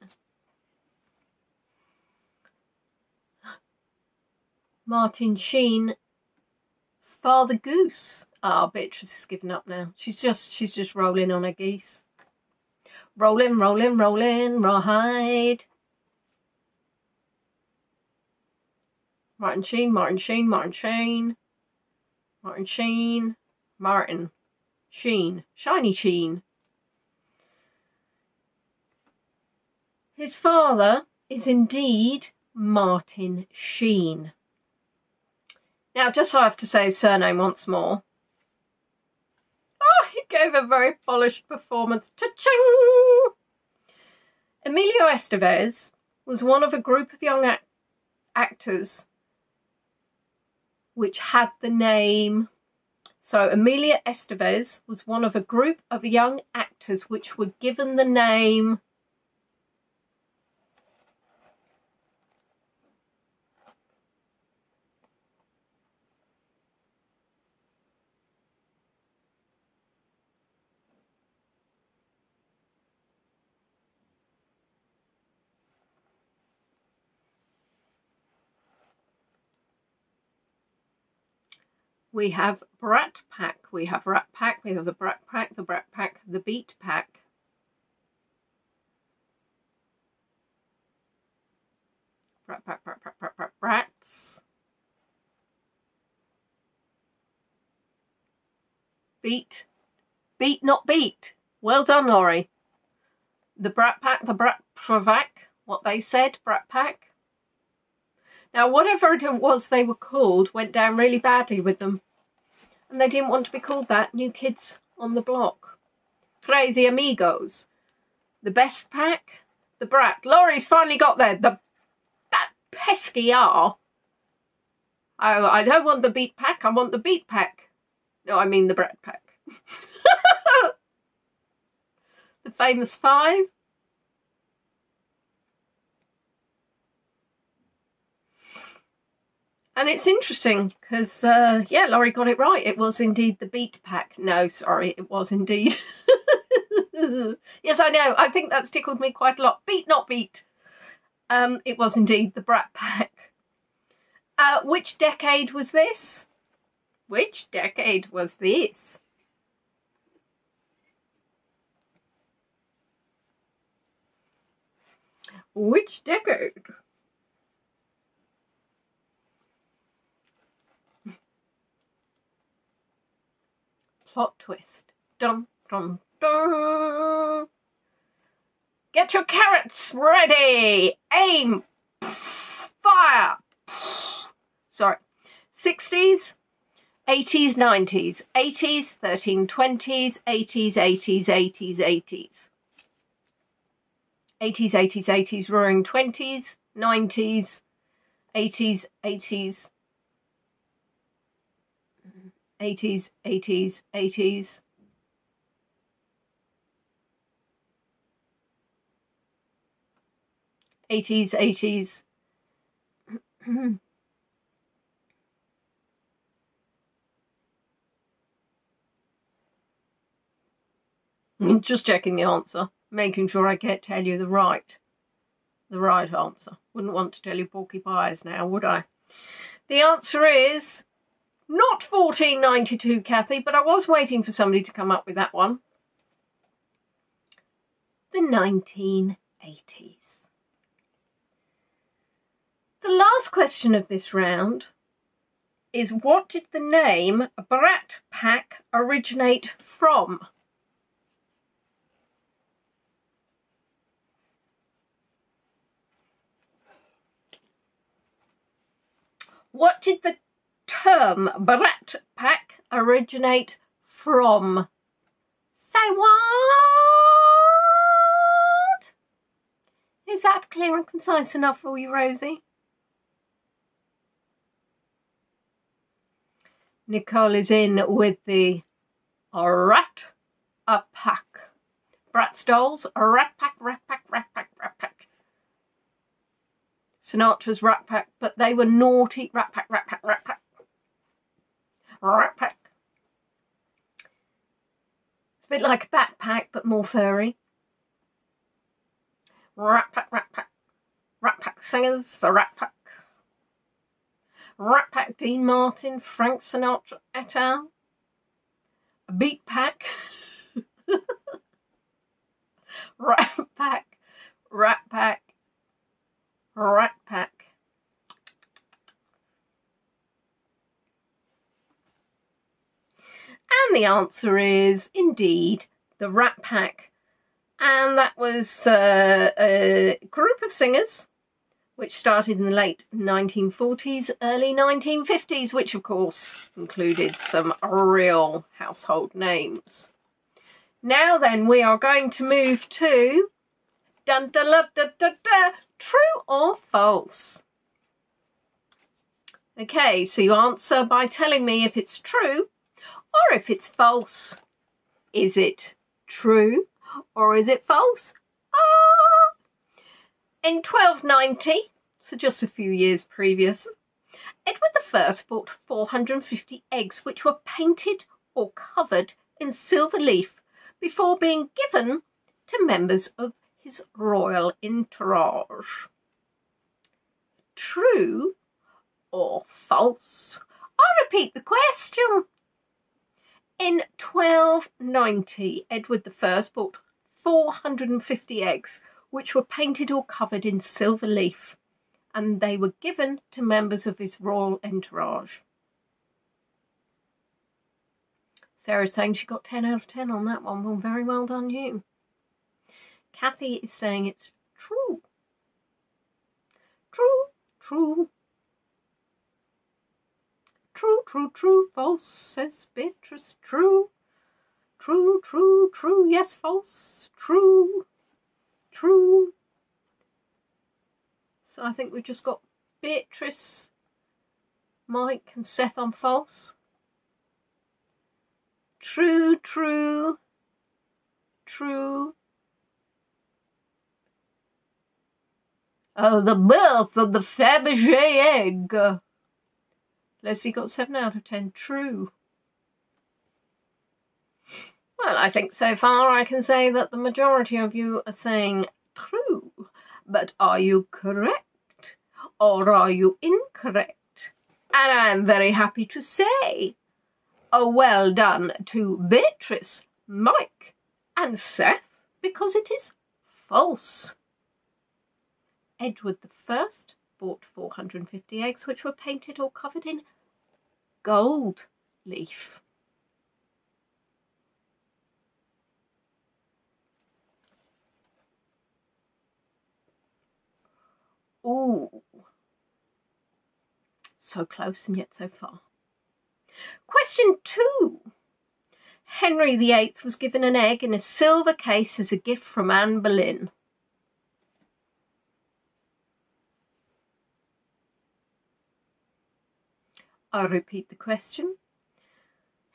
Martin Sheen, Father Goose, Ah, Beatrice has given up now. She's just rolling on her geese. Rolling, rolling, rolling, rawhide. Martin Sheen, Martin Sheen, Martin Sheen. Martin Sheen. Martin Sheen. Shiny Sheen. His father is indeed Martin Sheen. Now, just so I have to say his surname once more. Oh, he gave a very polished performance. Cha-ching! Emilio Estevez was one of a group of young actors which had the name... So, Emilio Estevez was one of a group of young actors which were given the name... We have Brat Pack, we have Rat Pack, we have the Brat Pack, the Brat Pack, the Beat Pack. Brat Pack, Brat Pack, Brat Pack, Brats. Beat. Beat, not beat. Well done, Laurie. The Brat Pack, the Brat Pack, what they said, Brat Pack. Now, whatever it was they were called went down really badly with them. And they didn't want to be called that. New Kids on the Block. Crazy Amigos. The Best Pack. The Brat. Laurie's finally got there. That pesky R. Oh, I don't want the Beat Pack. I want the Beat Pack. No, I mean the Brat Pack. The Famous Five. And it's interesting because, yeah, Laurie got it right. It was indeed the Beat Pack. No, sorry, it was indeed. Yes, I know. I think that's tickled me quite a lot. Beat, not beat. It was indeed the Brat Pack. Which decade was this? Which decade was this? Which decade? Plot twist. Dun, dun, dun. Get your carrots ready. Aim. Fire. Sorry. 60s, 80s, 90s, 80s, 1320s, 80s, 80s, 80s, 80s. 80s, 80s, 80s, roaring 20s, 90s, 80s, 80s. 80s, 80s, 80s. '80s, '80s. Just checking the answer, making sure I can't tell you the right answer. Wouldn't want to tell you Porky Pies now, would I? The answer is not 1492, Kathy, but I was waiting for somebody to come up with that one. The 1980s. The last question of this round is, what did the name Brat Pack originate from? What did the term Brat Pack originate from? Say what? Is that clear and concise enough for you, Rosie? Nicole is in with the Rat Pack. Bratz dolls, Rat Pack, Rat Pack, Rat Pack, Rat Pack. Sinatra's Rat Pack, but they were naughty. Rat Pack, Rat Pack, Rat Pack. Rat Pack. It's a bit like a backpack, but more furry. Rat Pack, Rat Pack. Rat Pack singers, the Rat Pack. Rat Pack, Dean Martin, Frank Sinatra et al. a beat pack, rat pack, rat pack, rat pack. And the answer is indeed the Rat Pack. And that was a group of singers which started in the late 1940s, early 1950s, which of course included some real household names. Now then, we are going to move to dun, dun, dun, dun, dun, dun, true or false. Okay, so you answer by telling me if it's true or if it's false. Is it true or is it false? In 1290, so just a few years previous, Edward I bought 450 eggs which were painted or covered in silver leaf before being given to members of his royal entourage. True or false? I repeat the question. In 1290, Edward I bought 450 eggs which were painted or covered in silver leaf, and they were given to members of his royal entourage. Sarah's saying she got 10 out of 10 on that one. Well, very well done you. Kathy is saying it's true. True, true. True, true, true, false, says Beatrice. True, true, true, true, yes, false, true, true. So I think we've just got Beatrice, Mike and Seth on false. True, true, true. Oh, the birth of the Fabergé egg. Leslie got 7 out of 10. True. Well, I think so far I can say that the majority of you are saying true. But are you correct or are you incorrect? And I'm very happy to say a well done to Beatrice, Mike and Seth, because it is false. Edward I bought 450 eggs which were painted or covered in gold leaf. Ooh, so close and yet so far. Question 2. Henry VIII was given an egg in a silver case as a gift from Anne Boleyn. I'll repeat the question.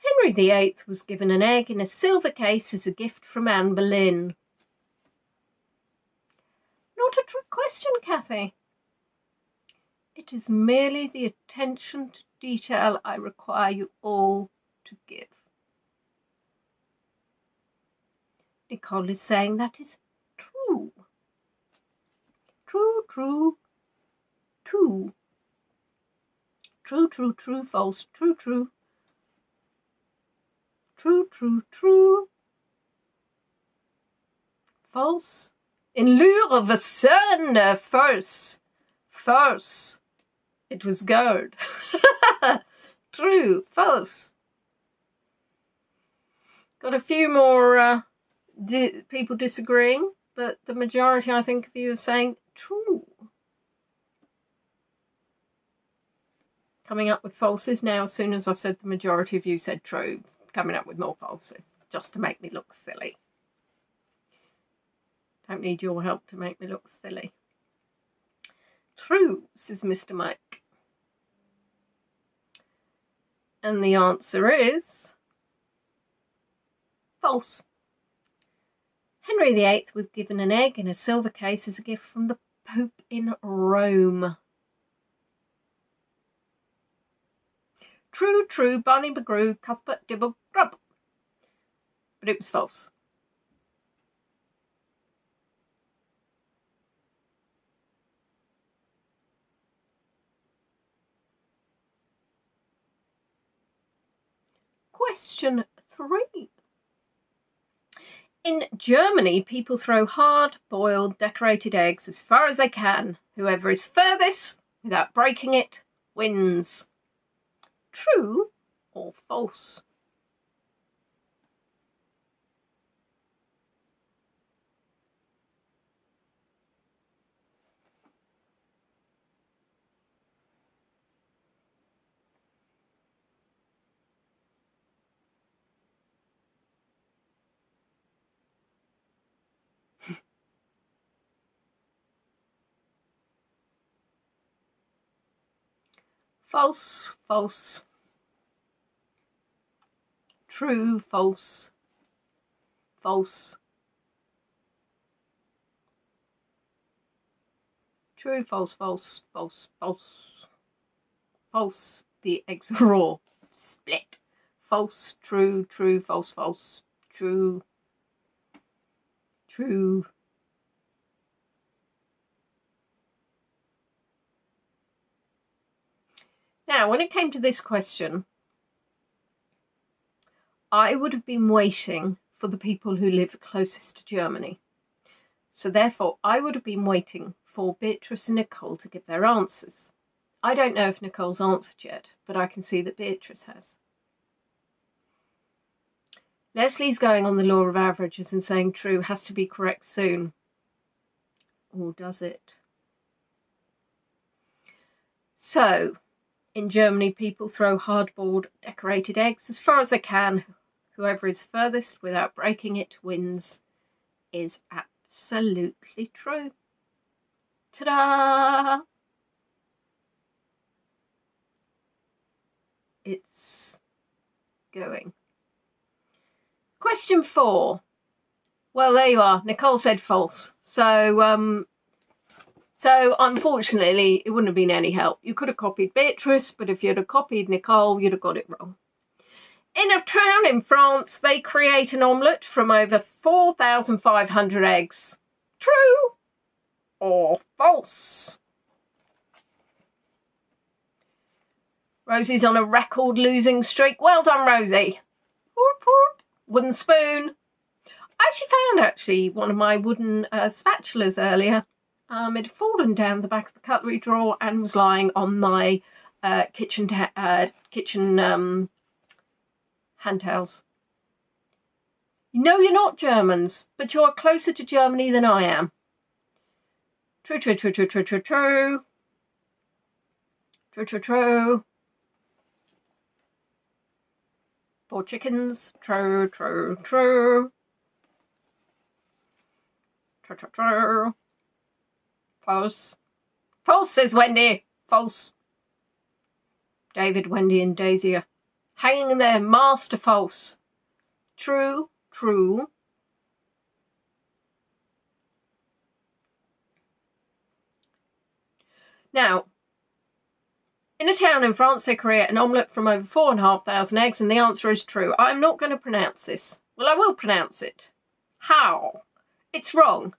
Henry VIII was given an egg in a silver case as a gift from Anne Boleyn. Not a trick question, Kathy. It is merely the attention to detail I require you all to give. Nicole is saying that is true. True, true, true. True, true, true, false, true, true. True, true, true. False. In lieu of a son, false. False. It was gold. True, false. Got a few more people disagreeing, but the majority, I think, of you are saying true. Coming up with falses now, as soon as I've said the majority of you said true, coming up with more falses, just to make me look silly. Don't need your help to make me look silly. True, says Mr. Mike. And the answer is false. Henry VIII was given an egg in a silver case as a gift from the Pope in Rome. True, true, Barney McGrew, Cuthbert Dibble, Grub. But it was false. Question 3. In Germany, people throw hard-boiled decorated eggs as far as they can. Whoever is furthest without breaking it wins. True or false? False, false. True, false. False. True, false, false, false, false. False. The eggs are raw. Split. False, true, true, false, false. True. True. Now, when it came to this question, I would have been waiting for the people who live closest to Germany. So therefore, I would have been waiting for Beatrice and Nicole to give their answers. I don't know if Nicole's answered yet, but I can see that Beatrice has. Leslie's going on the law of averages and saying true has to be correct soon. Or does it? So, in Germany, people throw hard-boiled decorated eggs as far as they can. Whoever is furthest without breaking it wins is absolutely true. Ta-da! It's going. Question 4. Well, there you are. Nicole said false. So unfortunately, it wouldn't have been any help. You could have copied Beatrice, but if you'd have copied Nicole, you'd have got it wrong. In a town in France, they create an omelette from over 4,500 eggs. True or false? Rosie's on a record losing streak. Well done, Rosie. Whoop, whoop. Wooden spoon. I found one of my wooden spatulas earlier. It had fallen down the back of the cutlery drawer and was lying on my kitchen hand towels. No, you're not Germans, but you're closer to Germany than I am. True, true, true, true, true, true, true. True, true, true. 4 chickens. True, true, true. True, true, true. False. False, says Wendy. False. David, Wendy and Daisy are hanging there. Master false. True, true. Now, in a town in France, they create an omelette from over 4,500 eggs, and the answer is true. I'm not going to pronounce this. Well, I will pronounce it. How? It's wrong.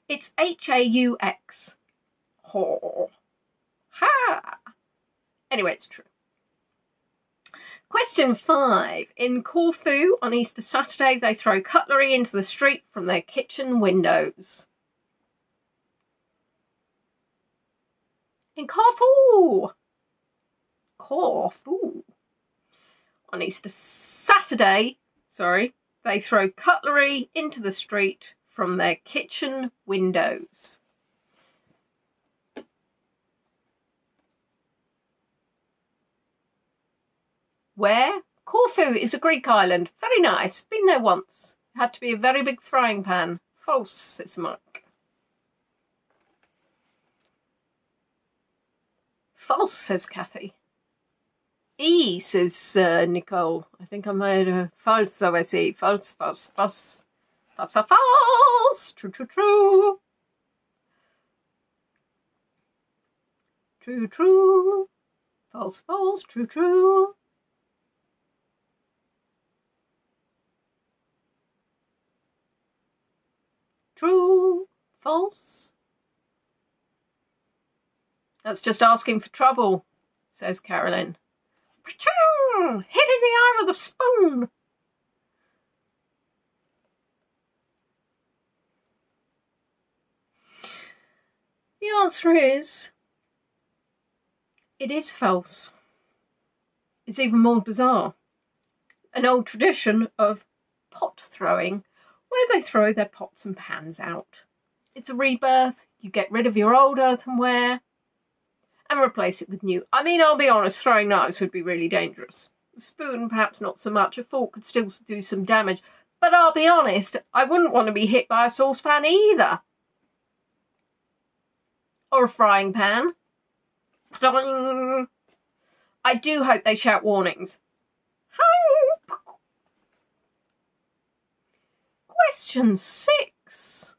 It's H-A-U-X. Haw. Ha. Anyway, it's true. Question 5. In Corfu, on Easter Saturday, they throw cutlery into the street from their kitchen windows. In Corfu. Corfu. On Easter Saturday, they throw cutlery into the street from their kitchen windows. Where? Corfu is a Greek island. Very nice. Been there once. Had to be a very big frying pan. False, says Mike. False, says Kathy. E, says Nicole. I think I made a false, so I see. False, false, false. False for false. True, true, true. True, true. False, false. True, true. True, false. That's just asking for trouble, says Carolyn. Hit in the eye with a spoon. answer is, it is false. It's even more bizarre. An old tradition of pot throwing, where they throw their pots and pans out. It's a rebirth. You get rid of your old earthenware and replace it with new. I mean, I'll be honest, throwing knives would be really dangerous. A spoon, perhaps not so much. A fork could still do some damage. But I'll be honest, I wouldn't want to be hit by a saucepan either. Or a frying pan. I do hope they shout warnings. Question 6.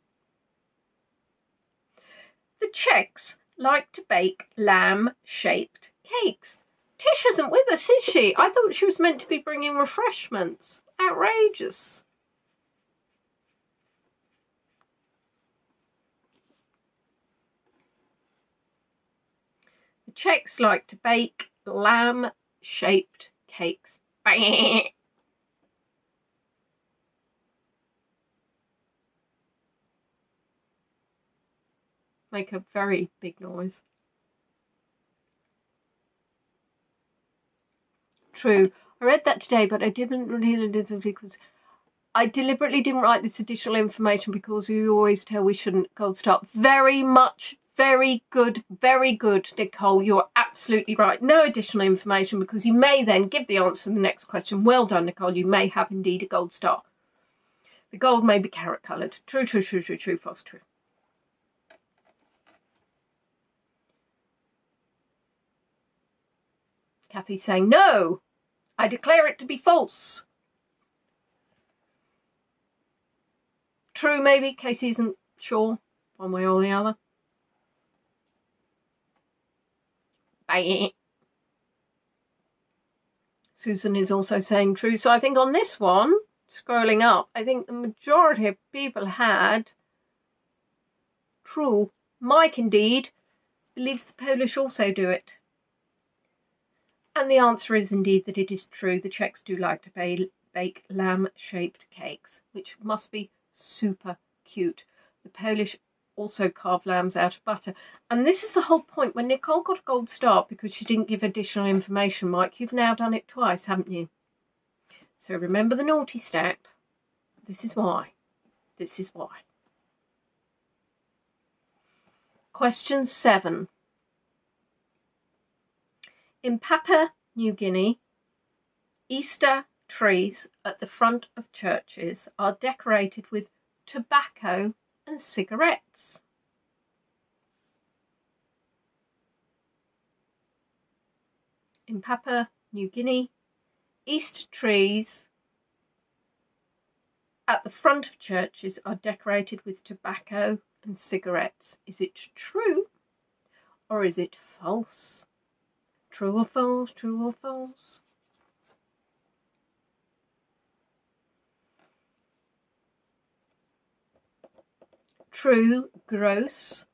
The Czechs like to bake lamb-shaped cakes. Tish isn't with us, is she? I thought she was meant to be bringing refreshments. Outrageous. The Czechs like to bake lamb-shaped cakes. Make a very big noise. True. I read that today, but I didn't really because I deliberately didn't write this additional information because you always tell we shouldn't. Gold star. Very much, very good, Nicole. You're absolutely right. No additional information because you may then give the answer to the next question. Well done, Nicole. You may have indeed a gold star. The gold may be carrot coloured. True, false, true. Kathy's saying, no, I declare it to be false. True, maybe. Casey isn't sure, one way or the other. Bye. Susan is also saying true. So I think on this one, scrolling up, I think the majority of people had true. Mike, indeed, believes the Polish also do it. And the answer is indeed that it is true. The Czechs do like to bake lamb-shaped cakes, which must be super cute. The Polish also carve lambs out of butter. And this is the whole point. When Nicole got a gold star because she didn't give additional information, Mike, you've now done it twice, haven't you? So remember the naughty step. This is why. This is why. Question 7. In Papua New Guinea, Easter trees at the front of churches are decorated with tobacco and cigarettes. In Papua New Guinea, Easter trees at the front of churches are decorated with tobacco and cigarettes. Is it true or is it false? True or false? True or false? True, gross.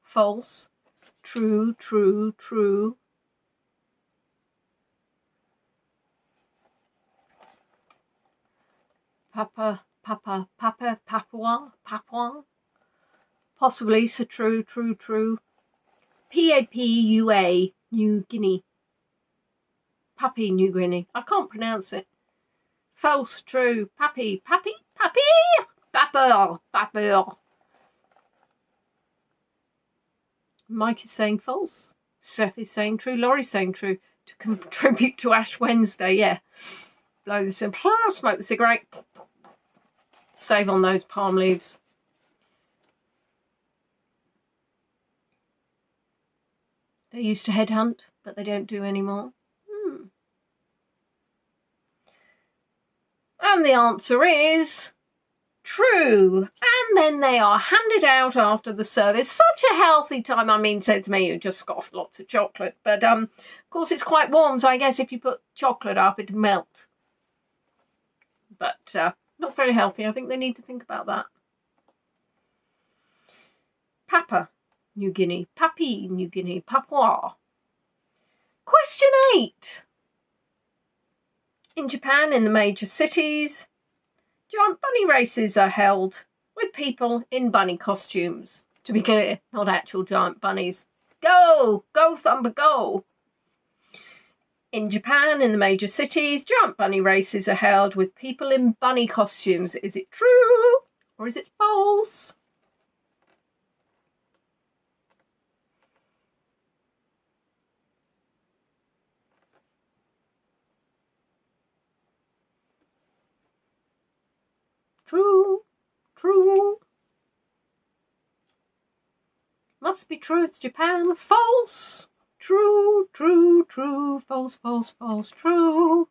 False. True, true, true. Papua. Possibly, so true, true, true. Papua, New Guinea. Papua New Guinea. I can't pronounce it. False, true. Papua. Mike is saying false. Seth is saying true. Laurie's saying true. To contribute to Ash Wednesday, yeah. Blow this in. Smoke the cigarette. Save on those palm leaves. They used to headhunt, but they don't do anymore. And the answer is true. And then they are handed out after the service. Such a healthy time. I mean, said to me, you just scoffed lots of chocolate. But, of course, it's quite warm, so I guess if you put chocolate up, it'd melt. But not very healthy. I think they need to think about that. Papua New Guinea. Papua New Guinea. Papua. Question 8. In Japan, in the major cities, giant bunny races are held with people in bunny costumes. To be clear, not actual giant bunnies. Go! Go, Thumper, go! In Japan, in the major cities, giant bunny races are held with people in bunny costumes. Is it true or is it false? True. True. Must be true, it's Japan. False. True, true, true, false, false, false, true,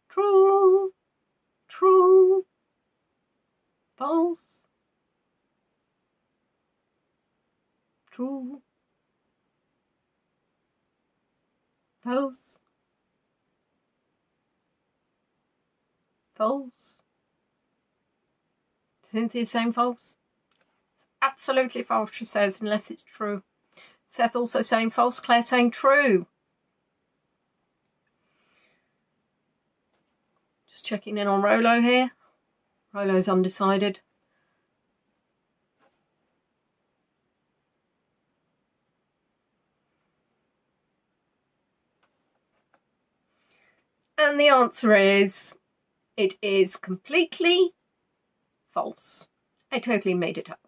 true, true, false, true, false, false. Cynthia's saying false. Absolutely false, she says, unless it's true. Seth also saying false, Claire saying true. Just checking in on Rolo here. Rolo's undecided. And the answer is, it is completely false. I totally made it up.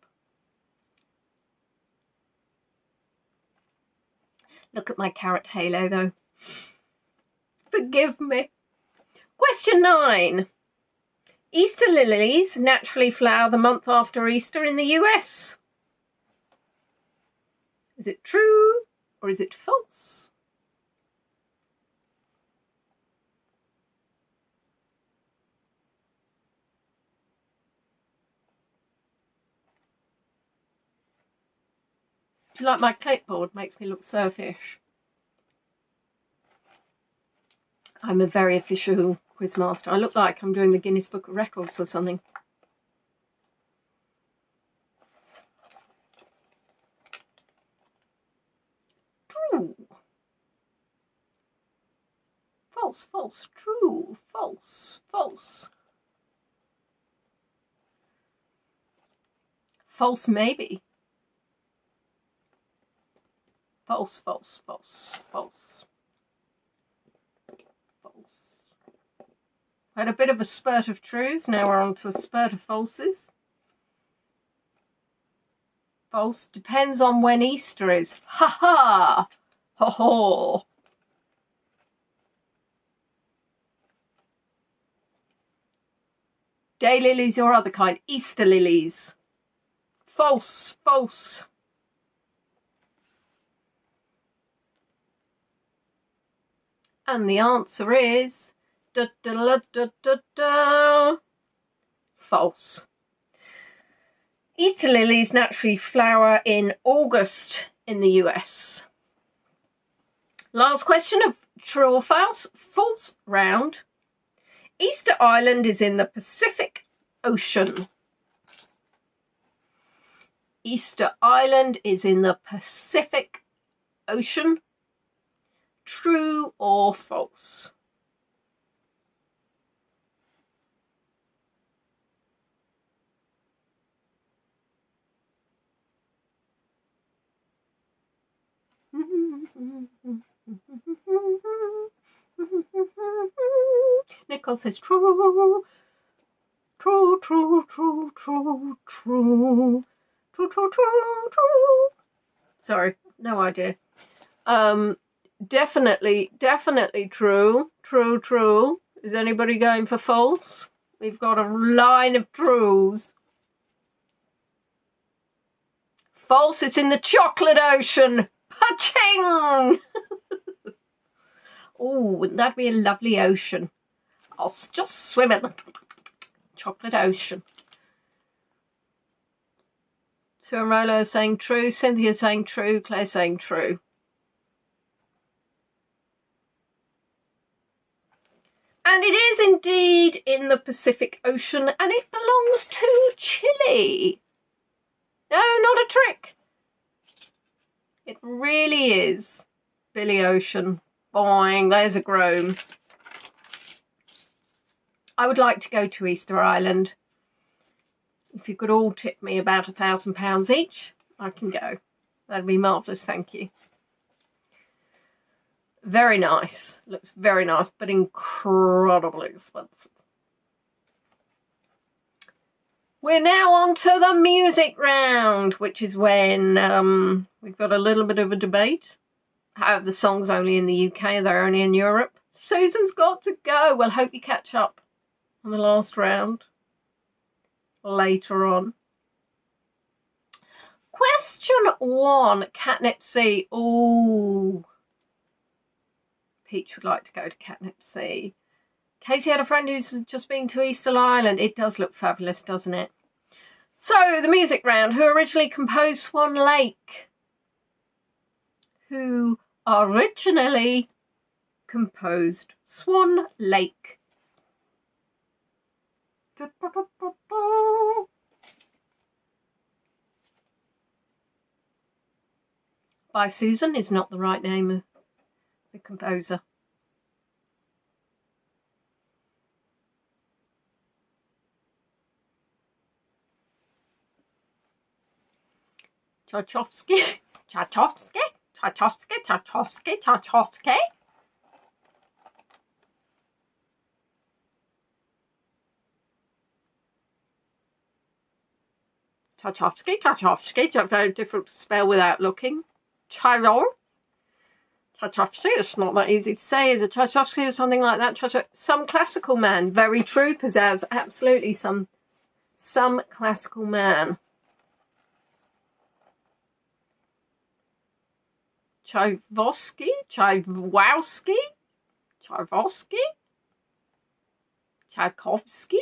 Look at my carrot halo, though. Forgive me. Question 9. Easter lilies naturally flower the month after Easter in the US. Is it true or is it false? Do you like my clipboard? Makes me look surfish. I'm a very official quizmaster. I look like I'm doing the Guinness Book of Records or something. True. False, false, true, false, false. False maybe. False, false, false, false. False. Had a bit of a spurt of truths, now we're on to a spurt of falses. False depends on when Easter is. Ha ha! Ho ho! Day lilies or other kind. Easter lilies. False, false. And the answer is false. Easter lilies naturally flower in August in the US. Last question of true or false. False round. Easter Island is in the Pacific Ocean. Easter Island is in the Pacific Ocean. True or false? Nicole says true. True, true, true, true, true. True, true, true, true. Sorry, no idea. Definitely true. True, true. Is anybody going for false? We've got a line of truths. False, it's in the chocolate ocean. Pa-ching! Oh, wouldn't that be a lovely ocean? I'll just swim in the chocolate ocean. So Rolo saying true, Cynthia saying true, Claire saying true. And it is indeed in the Pacific Ocean, and it belongs to Chile. No, not a trick. It really is. Billy Ocean. Boing, there's a groan. I would like to go to Easter Island. If you could all tip me about £1,000 each, I can go. That'd be marvellous, thank you. Very nice. Looks very nice, but incredibly expensive. We're now on to the music round, which is when we've got a little bit of a debate. How the song's only in the UK, they're only in Europe. Susan's got to go. Well, hope you catch up on the last round later on. Question 1, Catnip Sea. Ooh. Peach would like to go to Catnip Sea. Casey had a friend who's just been to Easter Island. It does look fabulous, doesn't it? So, the music round. Who originally composed Swan Lake? Who originally composed Swan Lake? By Susan is not the right name of the composer. Tchaikovsky. Tchaikovsky. Tchaikovsky. Tchaikovsky. Tchaikovsky. Tchaikovsky. Tchaikovsky. Very difficult to spell without looking. Tchaikovsky. Tchaikovsky. It's not that easy to say. Is it Tchaikovsky or something like that? Some classical man. Very true, Pizzazz. Absolutely some classical man. Tchaikovsky, Tchaikovsky, Tchaikovsky, Tchaikovsky.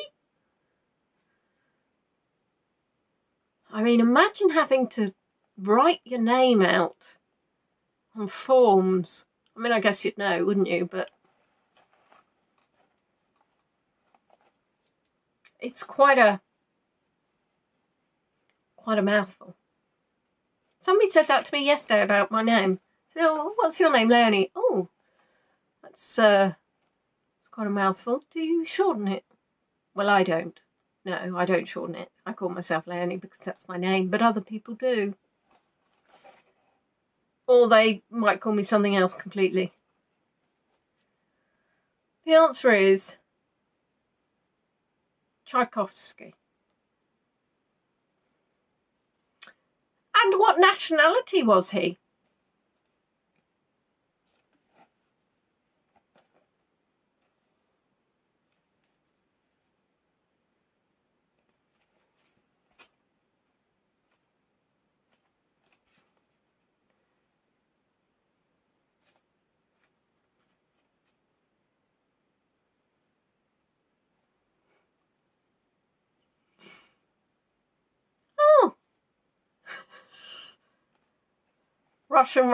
I mean, imagine having to write your name out on forms. I mean, I guess you'd know, wouldn't you? But it's quite a mouthful. Somebody said that to me yesterday about my name. So, what's your name, Leonie? Oh, that's it's quite a mouthful. Do you shorten it? Well, I don't. No, I don't shorten it. I call myself Leonie because that's my name, but other people do. Or they might call me something else completely. The answer is Tchaikovsky. And what nationality was he? Russian,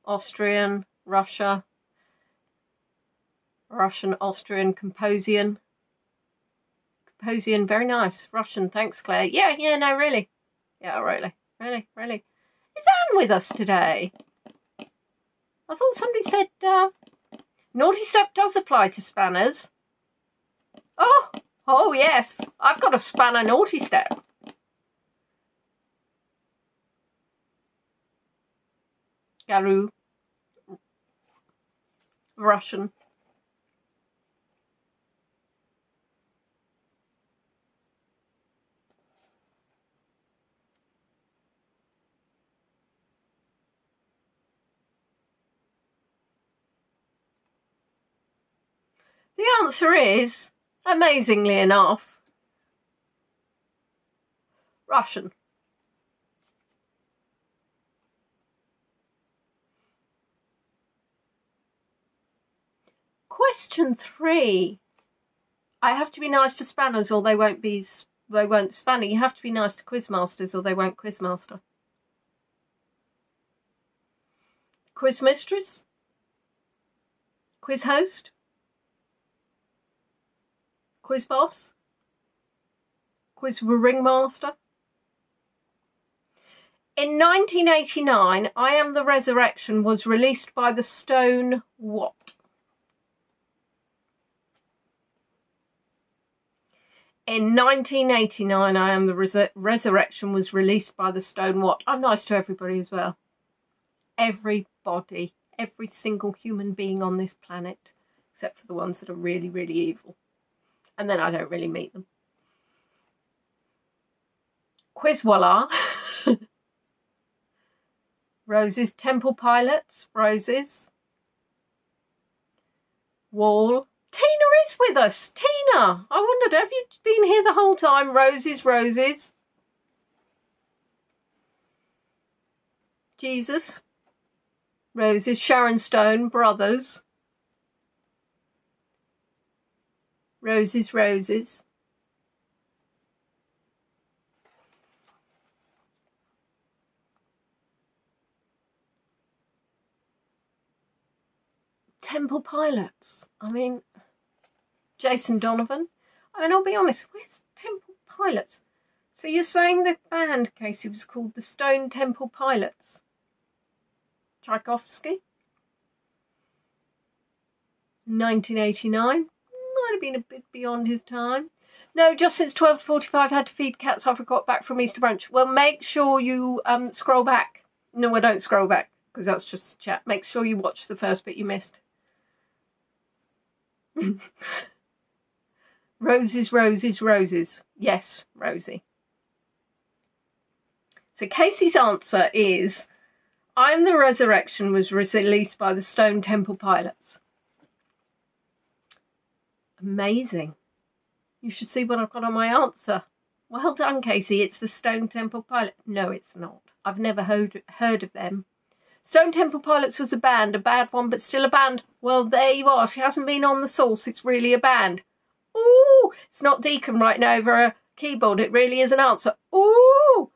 Austrian, Russia, Russian, Austrian, Composian. Composian, very nice. Russian, thanks, Claire. Yeah, no, really. Yeah, really. Is Anne with us today? I thought somebody said Naughty Step does apply to spanners. Oh yes, I've got a spanner Naughty Step. Garou. Russian. The answer is, amazingly enough, Russian. Question 3. I have to be nice to spanners or they won't spanner. You have to be nice to quizmasters or they won't quizmaster. Quiz mistress? Quiz host? Quiz boss? Quiz ringmaster? In 1989, I Am the Resurrection was released by the Stone what? In 1989, I Am the Resurrection was released by the Stone What? I'm nice to everybody as well. Everybody. Every single human being on this planet. Except for the ones that are really, really evil. And then I don't really meet them. Quiz Voila. Roses. Temple Pilots. Roses. Wall. Tina is with us. Tina, I wondered, have you been here the whole time? Roses, roses. Jesus. Roses. Sharon Stone. Brothers. Roses, roses. Temple Pilots. I mean, Jason Donovan. I mean, I'll be honest, where's Temple Pilots? So you're saying the band, Casey, was called the Stone Temple Pilots? Tchaikovsky? 1989? Might have been a bit beyond his time. No, just since 12 to 45 had to feed cats after I got back from Easter brunch. Well, make sure you scroll back. No, I don't scroll back because that's just the chat. Make sure you watch the first bit you missed. Roses, roses, roses. Yes, Rosie. So Casey's answer is I Am the Resurrection was released by the Stone Temple Pilots. Amazing. You should see what I've got on my answer. Well done, Casey. It's the Stone Temple Pilots. No, it's not. I've never heard of them. Stone Temple Pilots was a band, a bad one, but still a band. Well, there you are. She hasn't been on the source. It's really a band. Ooh, it's not Deacon writing over a keyboard. It really is an answer. Ooh.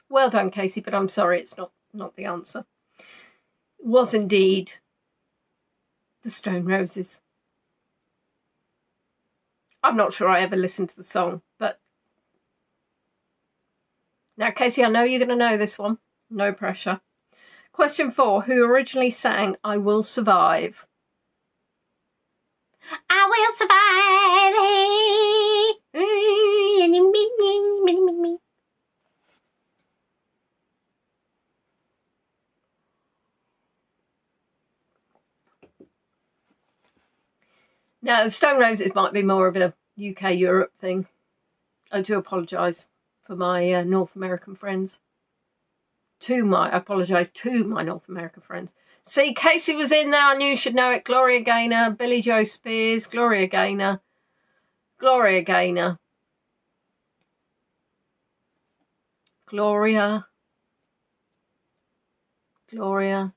Well done, Casey, but I'm sorry, it's not the answer. It was indeed the Stone Roses. I'm not sure I ever listened to the song, but now, Casey, I know you're going to know this one. No pressure. Question 4. Who originally sang I Will Survive? I will survive. Now, the Stone Roses might be more of a UK-Europe thing. I do apologise for my North American friends. I apologise to my North American friends. See, Casey was in there. I knew you should know it. Gloria Gaynor, Billy Joe Spears, Gloria Gaynor, Gloria Gaynor, Gloria,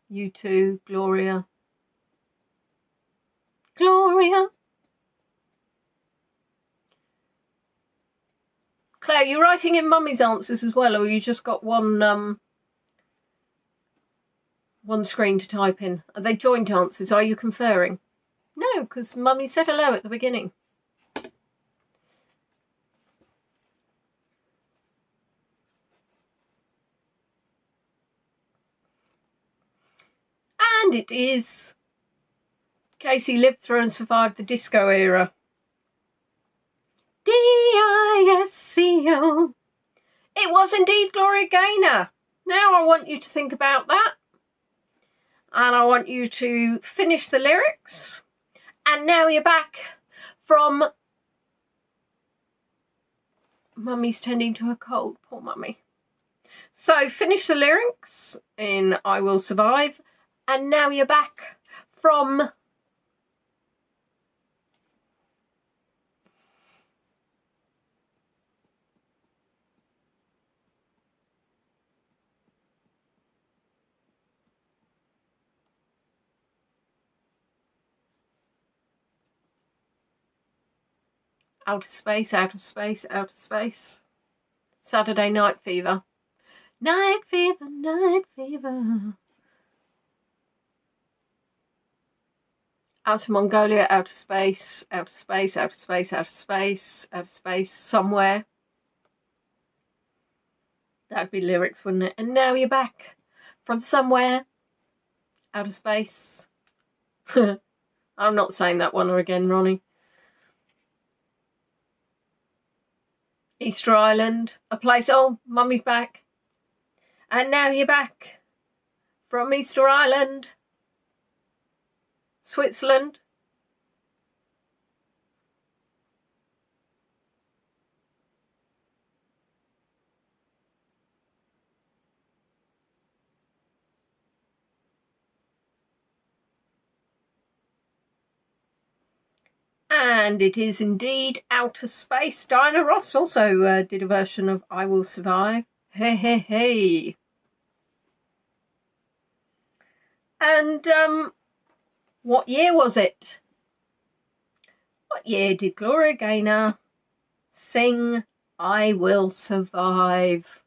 you too, Gloria, Gloria. Claire, you're writing in Mummy's answers as well, or you just got one screen to type in? Are they joint answers? Are you conferring? No, because Mummy said hello at the beginning. And it is. Casey lived through and survived the disco era. D-I-S-C-O. It was indeed Gloria Gaynor. Now I want you to think about that. And I want you to finish the lyrics. And now you're back from... Mummy's tending to her cold. Poor Mummy. So finish the lyrics in I Will Survive. And now you're back from... Outer space, outer space, outer space. Saturday Night Fever. Night fever, night fever. Out of Mongolia, outer space, outer space, outer space, outer space, outer space, somewhere. That'd be lyrics, wouldn't it? And now you're back from somewhere, outer space. I'm not saying that one again, Ronnie. Easter Island, a place. Oh, Mummy's back. And now you're back from Easter Island, Switzerland. And it is indeed Outer Space. Diana Ross also did a version of I Will Survive. Hey, hey, hey. And what year was it? What year did Gloria Gaynor sing I Will Survive?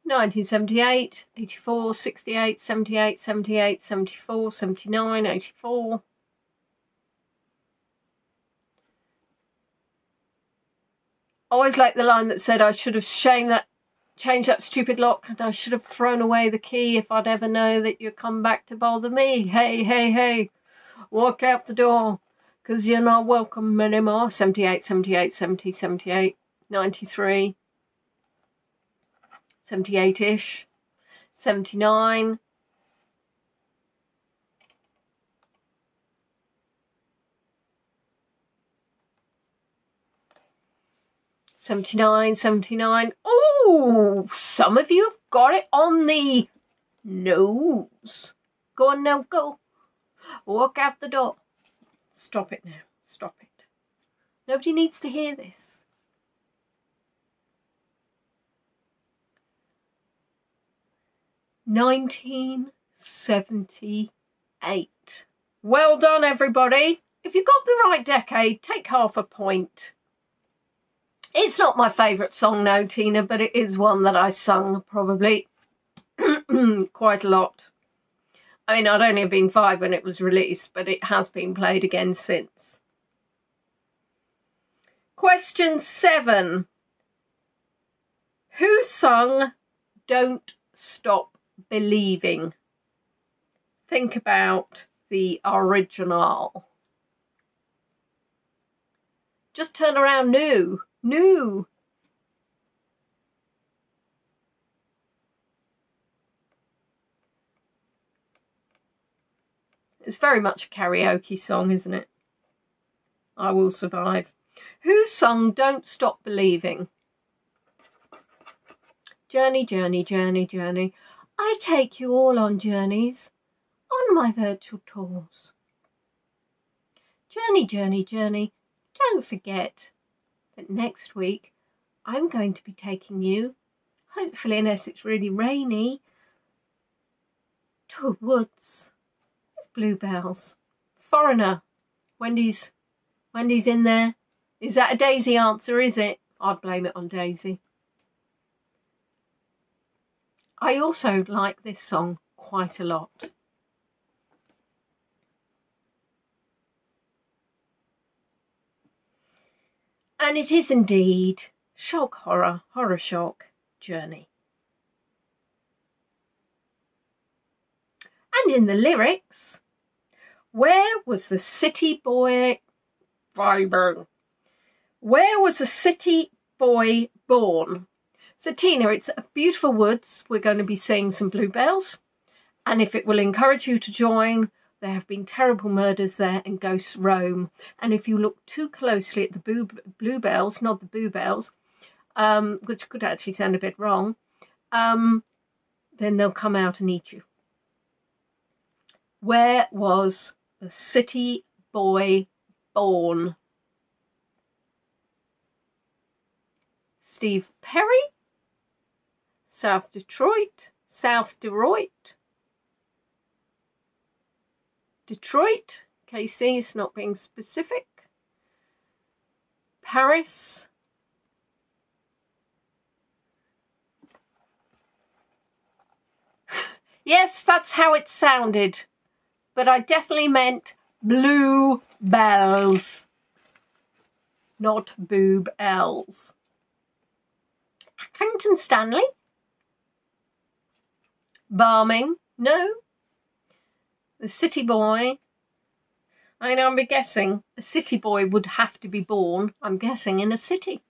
(1978, 84, 68, 78, 78, 74, 79, 84. Always like the line that said I should have changed that stupid lock, and I should have thrown away the key if I'd ever know that you'd come back to bother me. Hey, hey, hey, walk out the door, 'cause you're not welcome anymore. 78, 78, 70, 78, 93. 78-ish, 79, 79, 79. Oh, some of you have got it on the nose. Go on now, go. Walk out the door. Stop it now, stop it. Nobody needs to hear this. 1978. Well done, everybody. If you got the right decade, take half a point. It's not my favourite song now, Tina, but it is one that I sung probably quite a lot. I mean, I'd only have been 5 when it was released, but it has been played again since. Question 7. Who sung Don't Stop Believing? Think about the original. Just turn around. New. It's very much a karaoke song, isn't it? I Will Survive. Who sung Don't Stop Believing? Journey, journey, journey, journey. I take you all on journeys, on my virtual tours. Journey, journey, journey. Don't forget that next week I'm going to be taking you, hopefully unless it's really rainy, to a woods with bluebells. Foreigner. Wendy's in there. Is that a Daisy answer, is it? I'd blame it on Daisy. I also like this song quite a lot. And it is indeed Shock Horror, Horror Shock, Journey. And in the lyrics, where was the city boy born? Where was the city boy born? So Tina, it's a beautiful woods. We're going to be seeing some bluebells. And if it will encourage you to join, there have been terrible murders there and ghosts roam. And if you look too closely at the bluebells, not the bluebells, which could actually sound a bit wrong, then they'll come out and eat you. Where was the city boy born? Steve Perry, South Detroit, Detroit, KC is not being specific, Paris, yes, that's how it sounded, but I definitely meant Bluebells, not boob ells. Accrington Stanley? Barming? No. The city boy? I know, I'm guessing a city boy would have to be born, I'm guessing, in a city.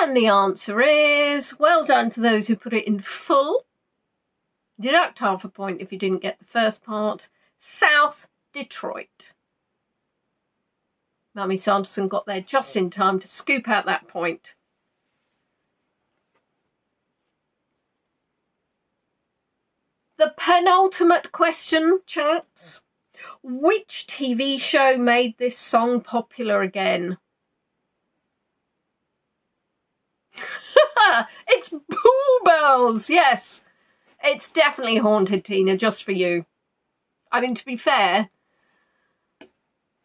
And the answer is, well done to those who put it in full. Deduct half a point if you didn't get the first part. South Detroit. Mummy Sanderson got there just in time to scoop out that point. The penultimate question, chaps. Which TV show made this song popular again? It's Bluebells, yes. It's definitely Haunted, Tina, just for you. I mean, to be fair,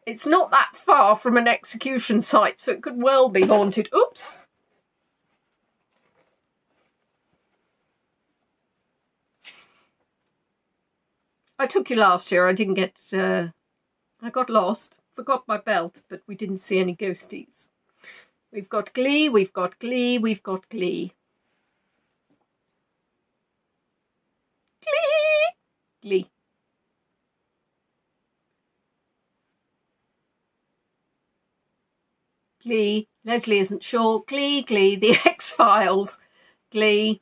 it's not that far from an execution site, so it could well be haunted. Oops. I took you last year. I didn't get... I got lost. Forgot my belt, but we didn't see any ghosties. We've got Glee, we've got Glee, we've got Glee. Glee. Glee. Leslie isn't sure. Glee, Glee, The X-Files. Glee.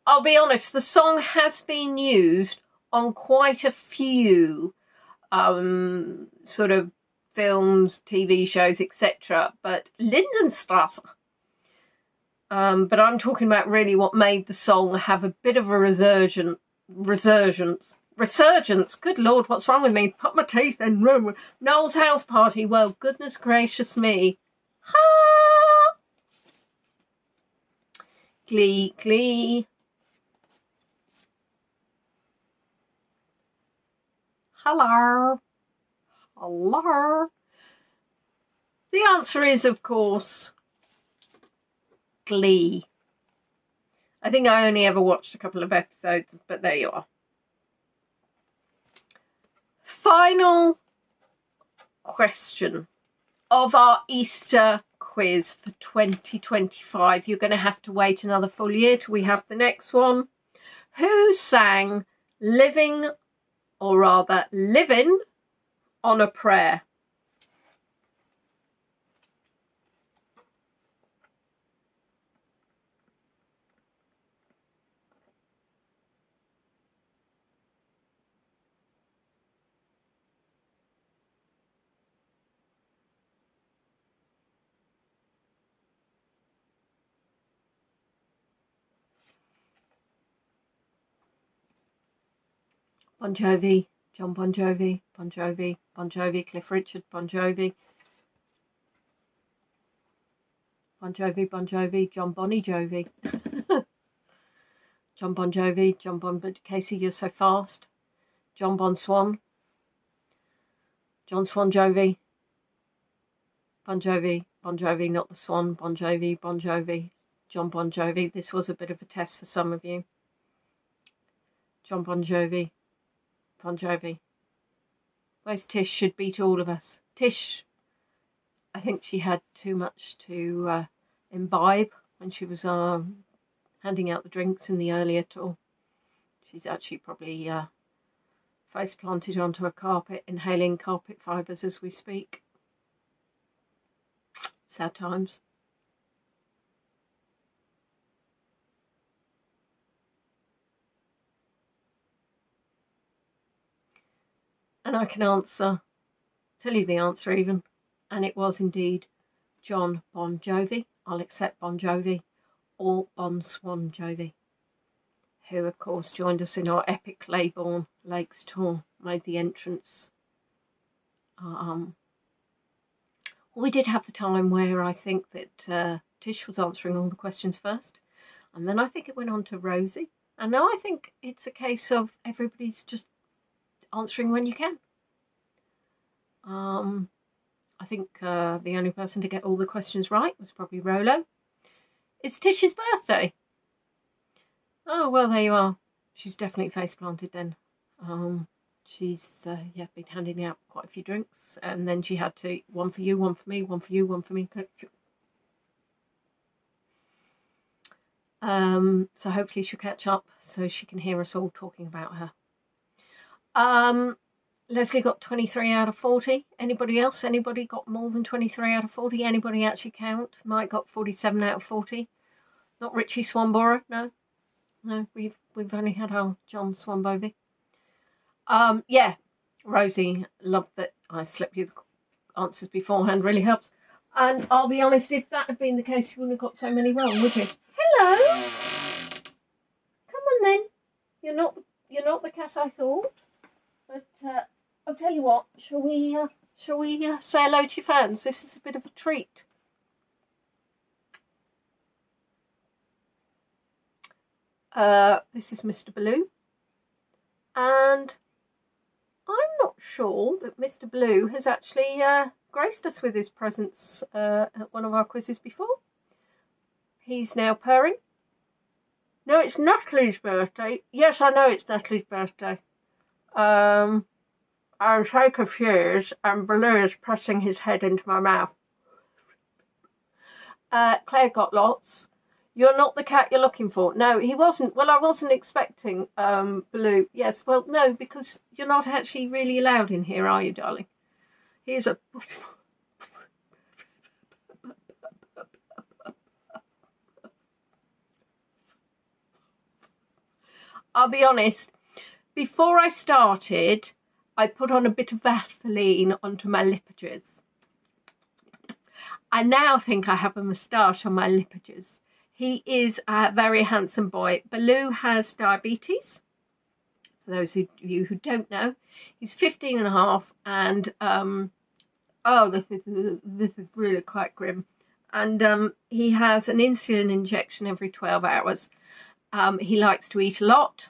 I'll be honest, the song has been used on quite a few sort of films, TV shows, etc. But Lindenstrasse. But I'm talking about really what made the song have a bit of a resurgence. Good Lord, what's wrong with me? Put my teeth in. Noel's House Party. Well, goodness gracious me. Ha! Glee, Glee. Hello. Hello. The answer is, of course, Glee. I think I only ever watched a couple of episodes, but there you are. Final question of our Easter quiz for 2025. You're going to have to wait another full year till we have the next one. Who sang Living, or rather Living on a Prayer? Bon Jovi, John Bon Jovi, Bon Jovi, Bon Jovi, Cliff Richard, Bon Jovi. Bon Jovi, Bon Jovi, John Bonnie Jovi. John Bon Jovi, John Bon... Casey, you're so fast. John Bon Swan. John Swan Jovi. Bon Jovi, Bon Jovi, not the Swan. Bon Jovi, Bon Jovi, John Bon Jovi. This was a bit of a test for some of you. John Bon Jovi. Bon Jovi. Where's Tish? Should beat all of us. Tish, I think she had too much to imbibe when she was handing out the drinks in the earlier tour. She's actually probably face planted onto a carpet, inhaling carpet fibres as we speak. Sad times. And I can tell you the answer even, and it was indeed John Bon Jovi. I'll accept Bon Jovi, or Bon Swan Jovi, who of course joined us in our epic Leybourne Lakes tour, made the entrance. We did have the time where I think that Tish was answering all the questions first, and then I think it went on to Rosie, and now I think it's a case of everybody's just answering when you can. I think the only person to get all the questions right was probably Rolo. It's Tish's birthday. Oh, well, there you are. She's definitely face planted then. She's yeah, been handing out quite a few drinks, and then she had to, one for you, one for me, one for you, one for me. So hopefully she'll catch up so she can hear us all talking about her. Leslie got 23 out of 40. Anybody else? Anybody got more than 23 out of 40? Anybody actually count? Mike got 47 out of 40. Not Richie Swanborough, no. No, we've only had our John Swanbovey. Yeah, Rosie, love that I slipped you the answers beforehand, really helps. And I'll be honest, if that had been the case, you wouldn't have got so many wrong, would you? Hello. Come on then. You're not the cat I thought. But I'll tell you what. Shall we say hello to your fans? This is a bit of a treat. This is Mr. Blue, and I'm not sure that Mr. Blue has actually graced us with his presence at one of our quizzes before. He's now purring. No, it's Natalie's birthday. Yes, I know it's Natalie's birthday. I'm so confused, and Blue is pressing his head into my mouth. Claire got lots. You're not the cat you're looking for. No, he wasn't. Well, I wasn't expecting Blue. Yes, well, no, because you're not actually really allowed in here, are you, darling? He's a... I'll be honest, before I started, I put on a bit of Vaseline onto my lip edges. I now think I have a moustache on my lip edges. He is a very handsome boy. Baloo has diabetes. For those of you who don't know, he's 15 and a half, and oh, this is really quite grim. And he has an insulin injection every 12 hours. He likes to eat a lot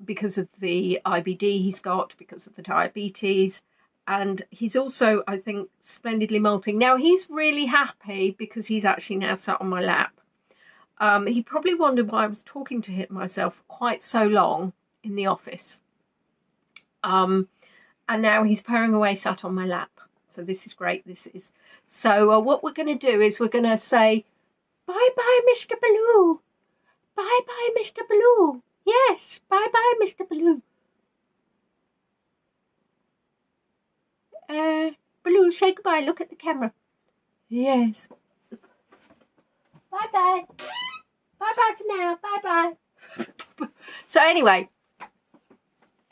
because of the IBD he's got, because of the diabetes. And he's also, I think, splendidly molting. Now, he's really happy because he's actually now sat on my lap. He probably wondered why I was talking to myself quite so long in the office. And now he's purring away, sat on my lap. So this is great, this is. So what we're going to do is we're going to say, bye-bye, Mr. Baloo. Bye-bye, Mr. Baloo. Yes, bye-bye, Mr. Baloo. Baloo, say goodbye. Look at the camera. Yes. Bye-bye. Bye-bye for now. Bye-bye. So anyway,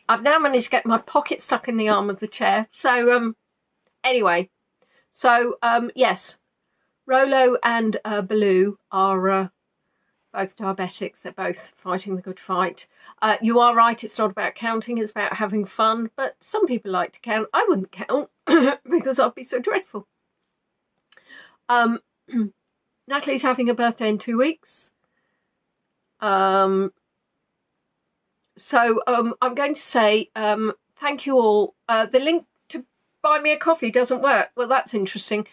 I've now managed to get my pocket stuck in the arm of the chair. So anyway, so yes, Rolo and Baloo are both diabetics. They're both fighting the good fight. You are right, it's not about counting, it's about having fun. But some people like to count. I wouldn't count because I'd be so dreadful. Natalie's having a birthday in 2 weeks. So I'm going to say thank you all. The link to buy me a coffee doesn't work. Well, that's interesting.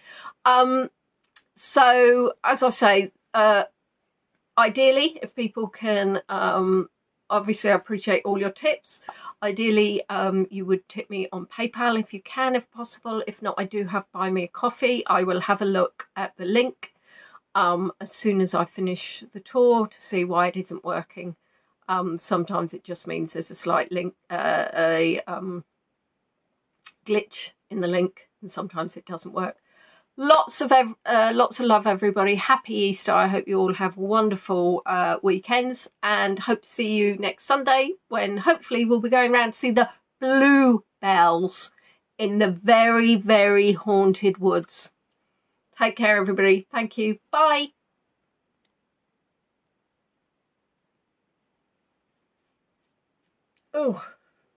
So as I say, ideally, if people can, obviously I appreciate all your tips. Ideally, you would tip me on PayPal if you can, if possible. If not, I do have Buy Me a Coffee. I will have a look at the link as soon as I finish the tour to see why it isn't working. Sometimes it just means there's a slight link, glitch in the link, and sometimes it doesn't work. Lots of love, everybody. Happy Easter. I hope you all have wonderful weekends, and hope to see you next Sunday when hopefully we'll be going around to see the bluebells in the very, very haunted woods. Take care, everybody. Thank you. Bye. Oh.